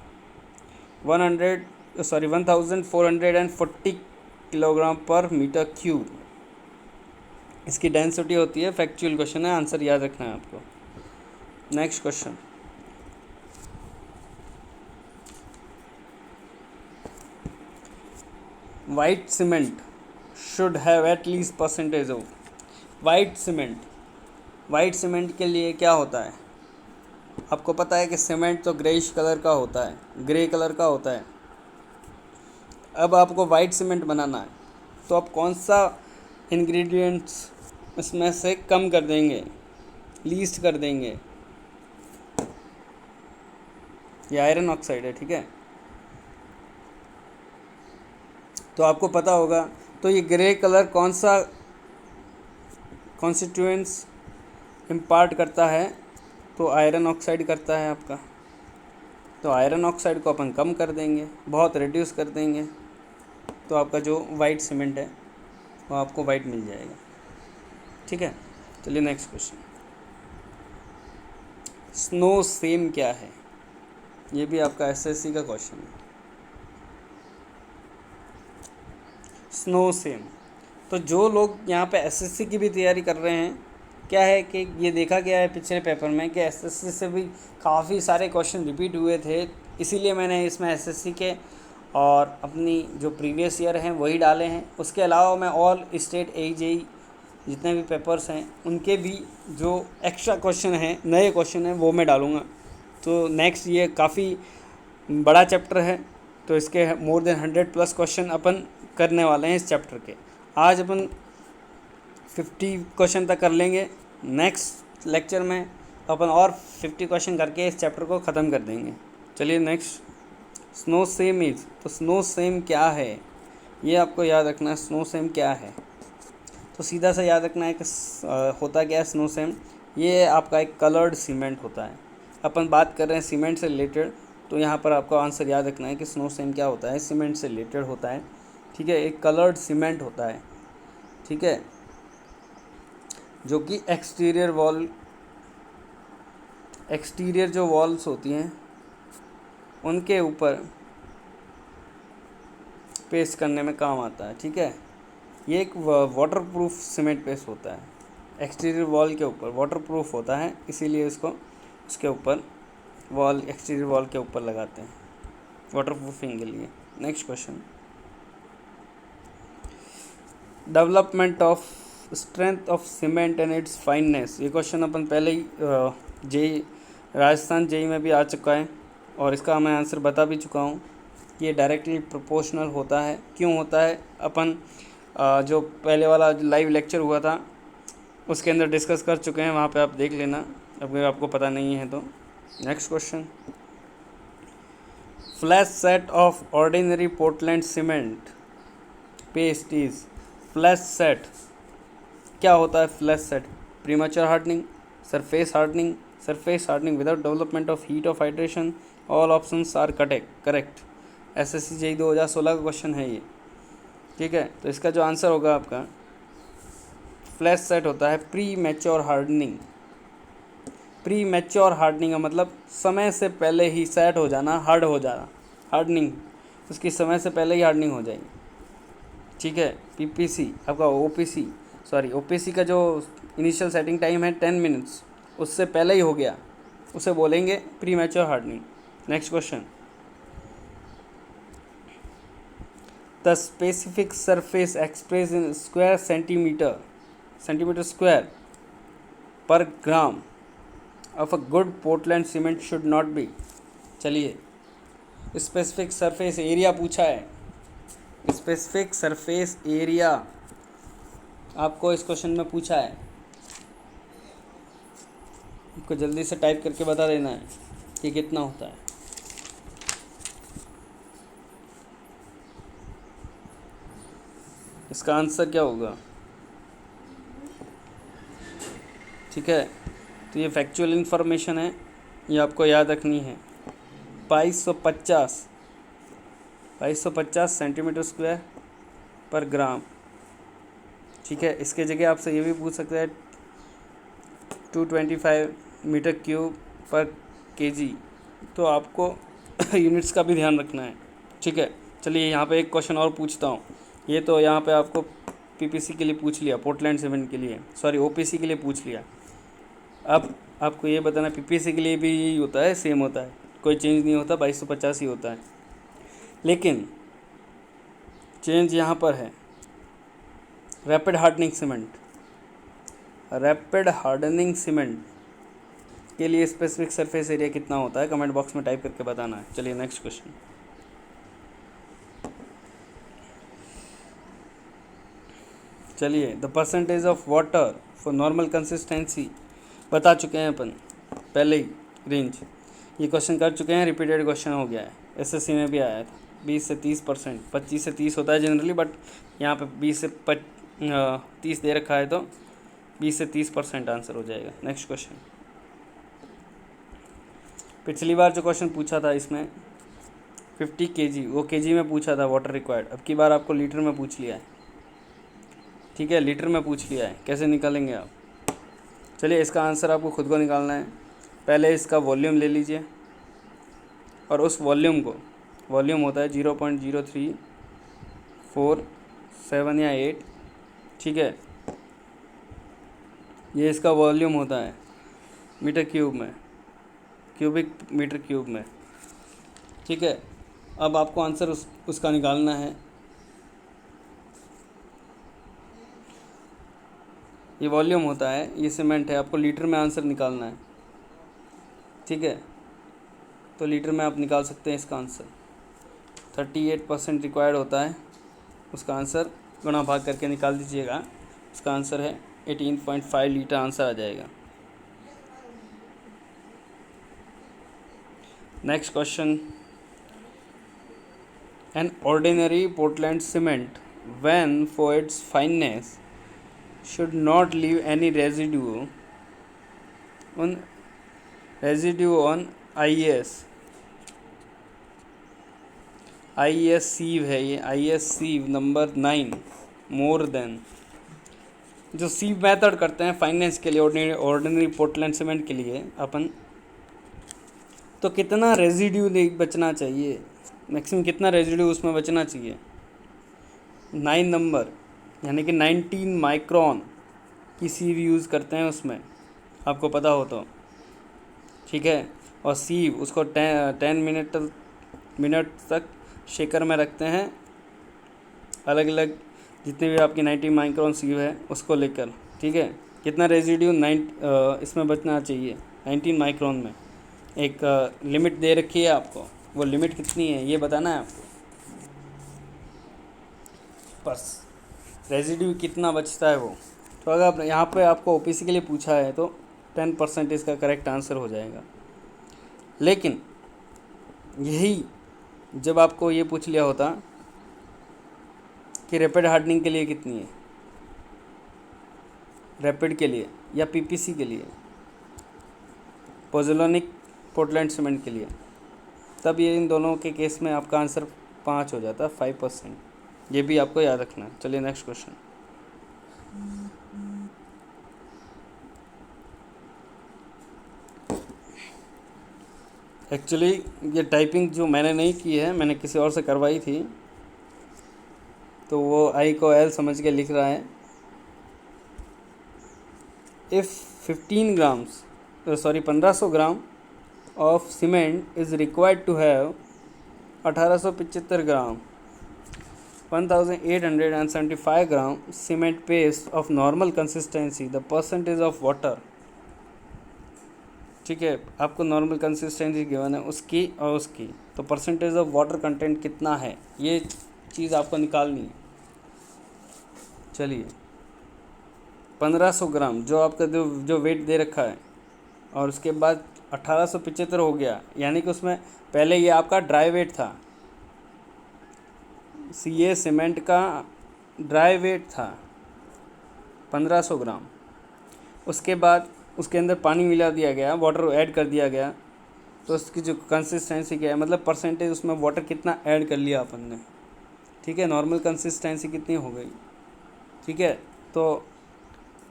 किलोग्राम पर मीटर क्यूब इसकी डेंसिटी होती है। फैक्चुअल क्वेश्चन है, आंसर याद रखना है आपको। Next question, white cement should have at least percentage of. White cement के लिए क्या होता है? आपको पता है कि सीमेंट तो ग्रेइश कलर का होता है, ग्रे कलर का होता है। अब आपको वाइट सीमेंट बनाना है तो आप कौन सा इंग्रेडिएंट्स इसमें से कम कर देंगे, लीस्ट कर देंगे? ये आयरन ऑक्साइड है। ठीक है, तो आपको पता होगा, तो ये ग्रे कलर कौन सा कॉन्स्टिट्यूएंट्स इम्पार्ट करता है? तो आयरन ऑक्साइड करता है आपका। तो आयरन ऑक्साइड को अपन कम कर देंगे, बहुत रिड्यूस कर देंगे, तो आपका जो वाइट सीमेंट है वो आपको वाइट मिल जाएगा। ठीक है, चलिए नेक्स्ट क्वेश्चन, स्नो सेम क्या है? ये भी आपका एसएससी का क्वेश्चन है। स्नो सेम, तो जो लोग यहाँ पे एसएससी की भी तैयारी कर रहे हैं, क्या है कि ये देखा गया है पिछले पेपर में कि एसएससी से भी काफ़ी सारे क्वेश्चन रिपीट हुए थे, इसीलिए मैंने इसमें एसएससी के और अपनी जो प्रीवियस ईयर हैं वही डाले हैं। उसके अलावा मैं ऑल स्टेट AJE जितने भी पेपर्स हैं उनके भी जो एक्स्ट्रा क्वेश्चन हैं, नए क्वेश्चन हैं, वो मैं डालूँगा। तो नेक्स्ट ये काफ़ी बड़ा चैप्टर है, तो इसके मोर देन 100+ क्वेश्चन अपन करने वाले हैं इस चैप्टर के। आज अपन 50 क्वेश्चन तक कर लेंगे, नेक्स्ट लेक्चर में अपन और 50 क्वेश्चन करके इस चैप्टर को ख़त्म कर देंगे। चलिए नेक्स्ट, स्नो सेम इज, तो स्नो सेम क्या है ये आपको याद रखना है। स्नो सेम क्या है, तो सीधा सा याद रखना है कि होता क्या है स्नो सेम, ये आपका एक कलर्ड सीमेंट होता है। अपन बात कर रहे हैं सीमेंट से रिलेटेड, तो यहाँ पर आपको आंसर याद रखना है कि स्नो सेम क्या होता है, सीमेंट से रिलेटेड होता है। ठीक है, एक कलर्ड सीमेंट होता है। ठीक है, जो कि एक्सटीरियर जो वॉल्स होती हैं उनके ऊपर पेस्ट करने में काम आता है। ठीक है, ये एक वाटरप्रूफ सीमेंट पेस्ट होता है, एक्सटीरियर वॉल के ऊपर वाटरप्रूफ होता है, इसीलिए इसको उसके ऊपर एक्सटीरियर वॉल के ऊपर लगाते हैं वाटरप्रूफिंग के लिए। Next question, development of strength of cement and it's fineness. ये क्वेश्चन अपन पहले ही राजस्थान जेई में भी आ चुका है और इसका मैं आंसर बता भी चुका हूँ कि ये डायरेक्टली प्रोपोर्शनल होता है। क्यों होता है, अपन जो पहले वाला लाइव लेक्चर हुआ था उसके अंदर डिस्कस कर चुके हैं, वहाँ पे आप देख लेना अगर आपको पता नहीं है तो। Next question, flash set of ordinary Portland cement paste is flash set. क्या होता है flash set? Premature hardening, surface hardening without development of heat of hydration, all options are correct. SSC JE 2016 का क्वेश्चन है ये, ठीक है। तो इसका जो आंसर होगा आपका फ्लैश सेट होता है pre mature hardening. Pre mature hardening का मतलब समय से पहले ही सेट हो जाना, हार्ड हो जाना, हार्डनिंग उसकी समय से पहले ही हार्डनिंग हो जाएगी, ठीक है। पीपीसी आपका ओपीसी का जो इनिशियल सेटिंग टाइम है 10 मिनट्स, उससे पहले ही हो गया, उसे बोलेंगे premature hardening. Next question, the specific surface express in square centimetre square per gram of a good Portland cement should not be. चलिए, स्पेसिफिक सरफेस एरिया पूछा है, स्पेसिफिक सरफेस एरिया आपको इस क्वेश्चन में पूछा है, आपको जल्दी से टाइप करके बता देना है कि कितना होता है। इसका आंसर क्या होगा, ठीक है। तो ये फैक्चुअल इन्फॉर्मेशन है, ये आपको याद रखनी है। 2250 सेंटीमीटर स्क्वायर पर ग्राम, ठीक है। इसके जगह आपसे ये भी पूछ सकते हैं 225 मीटर क्यूब पर केजी, तो आपको यूनिट्स का भी ध्यान रखना है, ठीक है। चलिए यहाँ पे एक क्वेश्चन और पूछता हूँ। ये तो यहाँ पे आपको पीपीसी के लिए पूछ लिया, पोर्टलैंड सीमेंट के लिए, ओपीसी के लिए पूछ लिया। अब आपको ये बताना पीपीसी के लिए भी यही होता है, सेम होता है, कोई चेंज नहीं होता, 2250 ही होता है। लेकिन चेंज यहाँ पर है रैपिड हार्डनिंग सीमेंट के लिए स्पेसिफिक सरफेस एरिया कितना होता है, कमेंट बॉक्स में टाइप करके बताना है। चलिए नेक्स्ट क्वेश्चन, चलिए the percentage of water for normal consistency बता चुके हैं अपन पहले ही, रेंज ये क्वेश्चन कर चुके हैं, रिपीटेड क्वेश्चन हो गया है, एसएससी में भी आया था। 20 से 30%, 25 से 30 होता है जनरली, बट यहाँ पे 20 से 30 दे रखा है, तो 20 से 30% आंसर हो जाएगा। नेक्स्ट क्वेश्चन, पिछली बार जो क्वेश्चन पूछा था इसमें 50 kg, वो केजी में पूछा था वाटर रिक्वायर्ड, अब की बार आपको लीटर में पूछ लिया है, ठीक है, लीटर में पूछ लिया है। कैसे निकालेंगे आप? चलिए इसका आंसर आपको खुद को निकालना है। पहले इसका वॉल्यूम ले लीजिए और उस वॉल्यूम को, वॉल्यूम होता है 0.0347 या 8, ठीक है, ये इसका वॉल्यूम होता है मीटर क्यूब में, क्यूबिक मीटर क्यूब में, ठीक है। अब आपको आंसर उसका निकालना है। ये वॉल्यूम होता है, ये सीमेंट है, आपको लीटर में आंसर निकालना है, ठीक है। तो लीटर में आप निकाल सकते हैं इसका आंसर। 38% रिक्वायर्ड होता है, उसका आंसर गुणा भाग करके निकाल दीजिएगा, उसका आंसर है 18.5 लीटर आंसर आ जाएगा। Next question, an ordinary Portland cement when for its fineness should not leave any residue on IES सीव है ये, IES सीव नंबर 9 मोर देन। जो सीव मेथड करते हैं फाइनेंस के लिए ऑर्डिनरी पोर्टलैंड सीमेंट के लिए अपन, तो कितना रेजिड्यू बचना चाहिए, मैक्सिमम कितना रेजिड्यू उसमें बचना चाहिए? 9 नंबर यानी कि 19 माइक्रोन की सीव यूज़ करते हैं उसमें, आपको पता हो तो, ठीक है। और सीव उसको 10 मिनट तक शेकर में रखते हैं, अलग अलग जितने भी आपकी 90 माइक्रोन सीव है उसको लेकर, ठीक है। कितना रेजिड्यू इसमें बचना चाहिए 19 माइक्रोन में? एक लिमिट दे रखी है आपको, वो लिमिट कितनी है ये बताना है आपको। बस रेजिड्यू कितना बचता है वो। तो अगर यहाँ पे आपको ओपीसी के लिए पूछा है तो 10% इसका करेक्ट आंसर हो जाएगा। लेकिन यही जब आपको ये पूछ लिया होता कि रैपिड हार्डनिंग के लिए कितनी है, रैपिड के लिए या पीपीसी के लिए, पोज़ोलानिक पोर्टलैंड सीमेंट के लिए, तब ये इन दोनों के केस में आपका आंसर 5 हो जाता, 5%। ये भी आपको याद रखना है। चलिए नेक्स्ट क्वेश्चन। एक्चुअली ये टाइपिंग जो मैंने नहीं की है, मैंने किसी और से करवाई थी, तो वो आई को एल समझ के लिख रहा है। If 1500 gram of cement is required to have 1875 gram 1875 gram cement paste of normal consistency, the percentage of water. ठीक है, आपको नॉर्मल कंसिस्टेंसी गिवन है उसकी और उसकी, तो परसेंटेज ऑफ वाटर कंटेंट कितना है ये चीज़ आपको निकालनी है। चलिए 1500 ग्राम जो आपका जो वेट दे रखा है, और उसके बाद 1875 हो गया, यानी कि उसमें पहले ये आपका ड्राई वेट था, ये सीमेंट का ड्राई वेट था 1500 ग्राम। उसके बाद उसके अंदर पानी मिला दिया गया, वाटर ऐड कर दिया गया, तो उसकी जो कंसिस्टेंसी क्या है, मतलब परसेंटेज उसमें वाटर कितना ऐड कर लिया अपन ने। ठीक है, नॉर्मल कंसिस्टेंसी कितनी हो गई। ठीक है, तो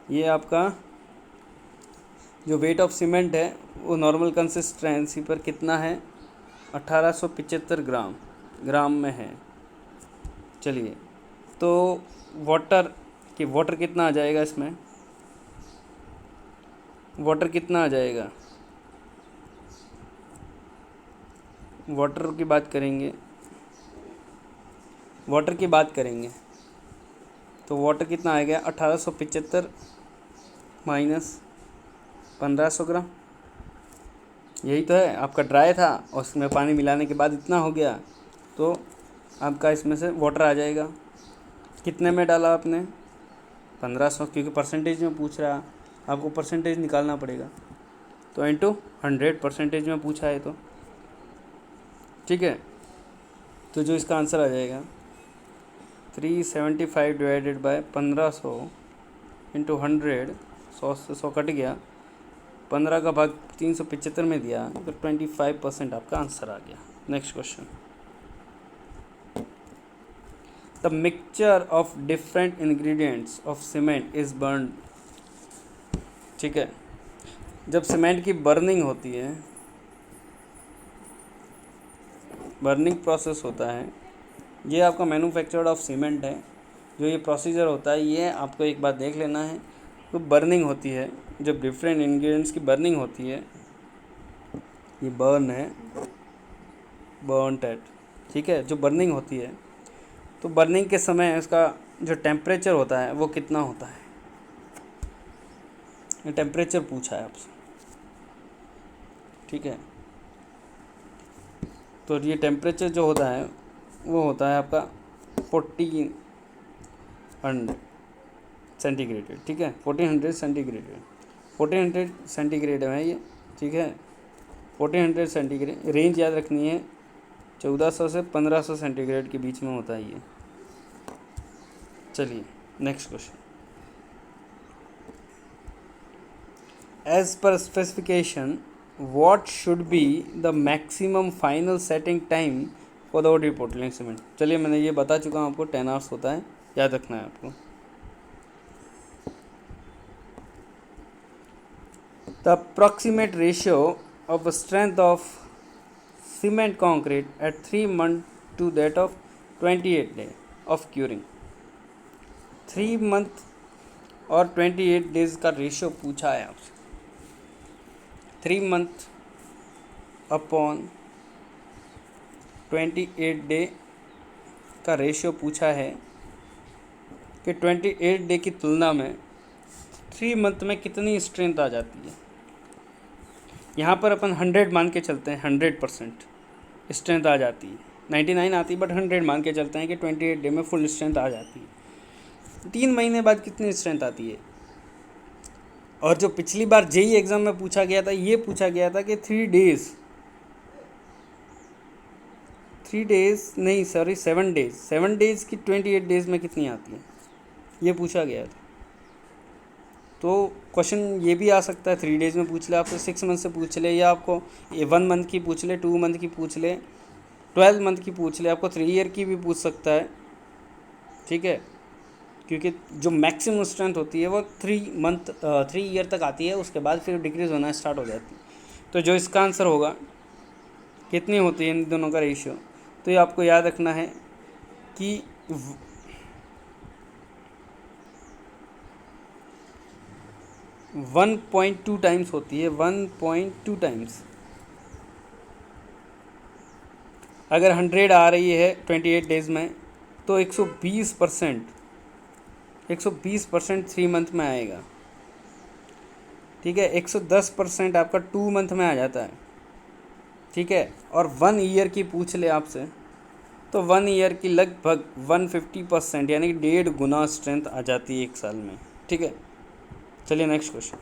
ये आपका जो वेट ऑफ सीमेंट है वो नॉर्मल कंसिस्टेंसी पर कितना है, 1875 ग्राम में है। चलिए, तो वाटर कितना आ जाएगा इसमें, वाटर कितना आ जाएगा, वाटर की बात करेंगे तो वाटर कितना आएगा, 1875 माइनस 1500 ग्राम, यही तो है। आपका ड्राई था और उसमें पानी मिलाने के बाद इतना हो गया, तो आपका इसमें से वाटर आ जाएगा। कितने में डाला आपने, 1500, क्योंकि परसेंटेज में पूछ रहा है, आपको परसेंटेज निकालना पड़ेगा, तो इंटू 100 परसेंटेज में पूछा है तो। ठीक है, तो जो इसका आंसर आ जाएगा 375 डिवाइडेड बाय 1500 इंटू 100, 100 से 100 कट गया, 15 का भाग 375 में दिया, तो 25% आपका आंसर आ गया। Next question. The mixture of different ingredients of cement is burn. ठीक है, जब सीमेंट की बर्निंग होती है, बर्निंग प्रोसेस होता है, ये आपका मैन्युफैक्चर्ड ऑफ सीमेंट है। जो ये प्रोसीजर होता है ये आपको एक बार देख लेना है। तो बर्निंग होती है, जब डिफरेंट इंग्रेडिएंट्स की बर्निंग होती है, ये बर्न है, बर्न एट। ठीक है, जो बर्निंग होती है, तो बर्निंग के समय इसका जो टेम्परेचर होता है वो कितना होता है, ये टेम्परेचर पूछा है आपसे। ठीक है, तो ये टेम्परेचर जो होता है वो होता है आपका 1400 सेंटीग्रेड। ठीक है, 1400 सेंटीग्रेड, 1400 सेंटीग्रेड है ये। ठीक है, 1400 सेंटीग्रेड, रेंज याद रखनी है, 1400 से 1500 सेंटीग्रेड के बीच में होता है ये। चलिए next question. As per specification what should be the maximum final setting time for the OD Portland cement. चलिए, मैंने ये बता चुका हूँ आपको, 10 आवर्स होता है, याद रखना है आपको। The approximate ratio of strength of cement concrete at 3 months to that of 28 days of curing। 3 month और 28 डेज का रेशियो पूछा है आपसे। 3 month अपॉन 28 डे का रेशियो पूछा है कि 28 डे की तुलना में 3 मंथ में कितनी स्ट्रेंथ आ जाती है। यहाँ पर अपन 100 मान के चलते हैं, 100% स्ट्रेंथ आ जाती है। 99 आती बट 100 मान के चलते हैं कि 28 डे में फुल स्ट्रेंथ आ जाती है। 3 महीने बाद कितनी स्ट्रेंथ आती है? और जो पिछली बार जेई एग्ज़ाम में पूछा गया था, ये पूछा गया था कि 3 डेज़ नहीं, सॉरी 7 डेज़ की 28 डेज़ में कितनी आती है, ये पूछा गया था। तो क्वेश्चन ये भी आ सकता है 3 डेज़ में पूछ ले, आपसे 6 मंथ से पूछ ले, या आपको 1 मंथ की पूछ ले, 2 मंथ की पूछ ले, 12 मंथ की पूछ ले, आपको 3 ईयर की भी पूछ सकता है। ठीक है, क्योंकि जो मैक्सिमम स्ट्रेंथ होती है वो 3 ईयर तक आती है, उसके बाद फिर डिक्रीज़ होना स्टार्ट हो जाती है। तो जो इसका आंसर होगा, कितनी होती है इन दोनों का रेशियो, तो ये आपको याद रखना है कि 1.2 टाइम्स होती है, 1.2 टाइम्स। अगर 100 आ रही है 28 डेज़ में, तो 120% 3 मंथ में आएगा। ठीक है, 110% आपका 2 मंथ में आ जाता है। ठीक है, और 1 ईयर की पूछ ले आपसे, तो 1 ईयर की लगभग 150% यानी कि 1.5 गुना स्ट्रेंथ आ जाती है 1 साल में। ठीक है, चलिए next question.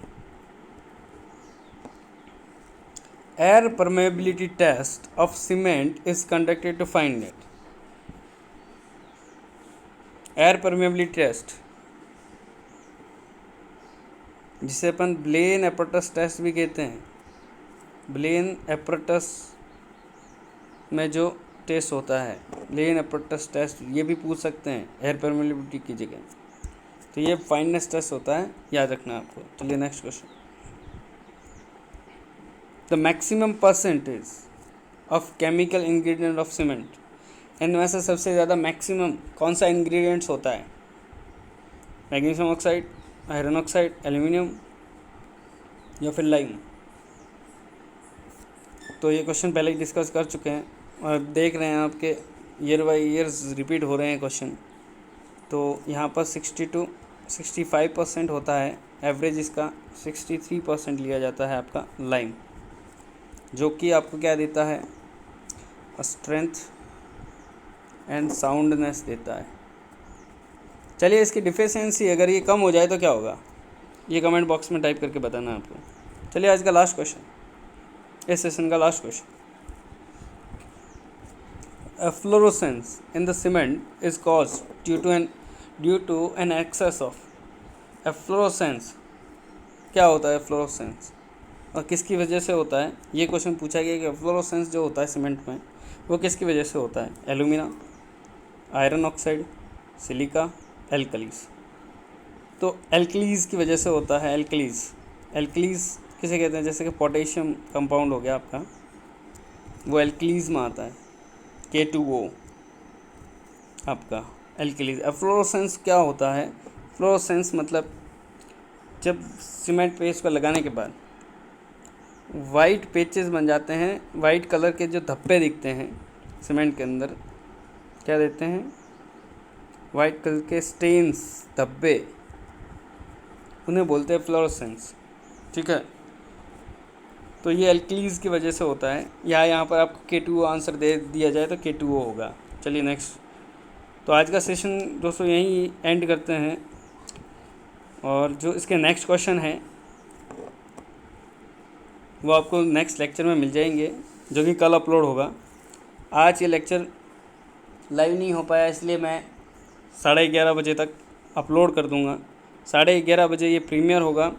Air permeability test of cement is conducted to find it. Air permeability test, जिसे अपन ब्लेन एपरटस टेस्ट भी कहते हैं, ब्लेन एपरटस में जो टेस्ट होता है, ब्लेन एपरटस टेस्ट, ये भी पूछ सकते हैं एयर परमेबिलिटी की जगह। तो ये फाइननेस टेस्ट होता है, याद रखना आपको। चलिए next question. The maximum percentage of chemical ingredient of cement, इनमें से सबसे ज़्यादा मैक्सिमम कौन सा इंग्रेडिएंट्स होता है? Magnesium oxide, iron oxide, aluminium, या फिर लाइम? तो ये क्वेश्चन पहले ही डिस्कस कर चुके हैं, और देख रहे हैं आपके ईयर बाई ईयर्स रिपीट हो रहे हैं क्वेश्चन। तो यहाँ पर 60 to 65% होता है, एवरेज इसका 63% लिया जाता है आपका लाइम, जो कि आपको क्या देता है? स्ट्रेंथ एंड साउंडनेस देता है। चलिए, इसकी डिफिशियंसी अगर ये कम हो जाए तो क्या होगा, ये कमेंट बॉक्स में टाइप करके बताना है आपको। चलिए आज का लास्ट क्वेश्चन, इस सेशन का last question. Efflorescence in the cement is caused due to an excess of. Efflorescence क्या होता है? एफ्लोरोसेंस और किसकी वजह से होता है? ये क्वेश्चन पूछा गया कि एफ्लोरोसेंस जो होता है सीमेंट में, वो किसकी वजह से होता है? Alumina, iron oxide, silica, alkalis. तो एल्कलीज की वजह से होता है। एल्कलीज किसे कहते हैं? जैसे कि पोटेशियम कंपाउंड हो गया आपका, वो एल्कलीज में आता है, K2O आपका एल्कलीज। एफ्लोरोसेंस क्या होता है? फ्लोरोसेंस मतलब जब सीमेंट पेस्ट पर लगाने के बाद वाइट पेचेस बन जाते हैं, वाइट कलर के जो धब्बे दिखते हैं सीमेंट के अंदर, क्या देते हैं? वाइट कलर के स्टेन्स, धब्बे, उन्हें बोलते हैं फ्लोरोसेंस। ठीक है, तो ये एल्कलीज की वजह से होता है, या यहाँ पर आपको K2O आंसर दे दिया जाए तो K2O होगा। चलिए नेक्स्ट। तो आज का सेशन दोस्तों यहीं एंड करते हैं, और जो इसके नेक्स्ट क्वेश्चन है वो आपको नेक्स्ट लेक्चर में मिल जाएंगे, जो कि कल अपलोड होगा। आज ये लेक्चर लाइव नहीं हो पाया, इसलिए मैं 11:30 बजे तक अपलोड कर दूंगा। 11:30 बजे ये प्रीमियर होगा।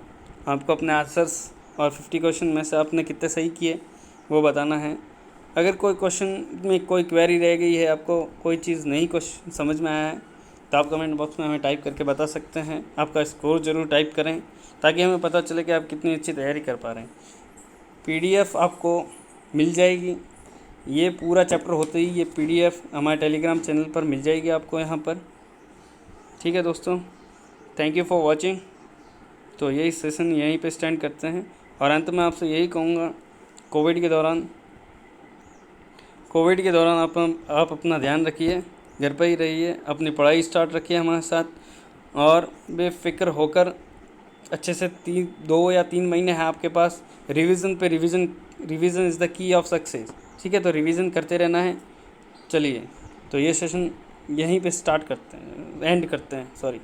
आपको अपने आंसर्स और 50 क्वेश्चन में से आपने कितने सही किए वो बताना है। अगर कोई क्वेश्चन में कोई क्वेरी रह गई है, आपको कोई चीज़ नहीं क्वेश्चन समझ में आया है, तो आप कमेंट बॉक्स में हमें टाइप करके बता सकते हैं। आपका स्कोर ज़रूर टाइप करें, ताकि हमें पता चले कि आप कितनी अच्छी तैयारी कर पा रहे हैं। PDF आपको मिल जाएगी, ये पूरा चैप्टर होते ही ये PDF हमारे टेलीग्राम चैनल पर मिल जाएगी आपको यहाँ पर। ठीक है दोस्तों, थैंक यू फॉर वॉचिंग। तो यही सेशन यहीं पे स्टैंड करते हैं, और अंत में आपसे यही कहूँगा, कोविड के दौरान आप अपना ध्यान रखिए, घर पर ही रहिए, अपनी पढ़ाई स्टार्ट रखिए हमारे साथ, और बेफिक्र होकर अच्छे से 2 या 3 महीने हैं आपके पास रिवीजन पे revision. Revision is the key of success. ठीक है, तो रिवीजन करते रहना है। चलिए, तो ये सेशन यहीं पे स्टार्ट करते हैं, एंड करते हैं, सॉरी।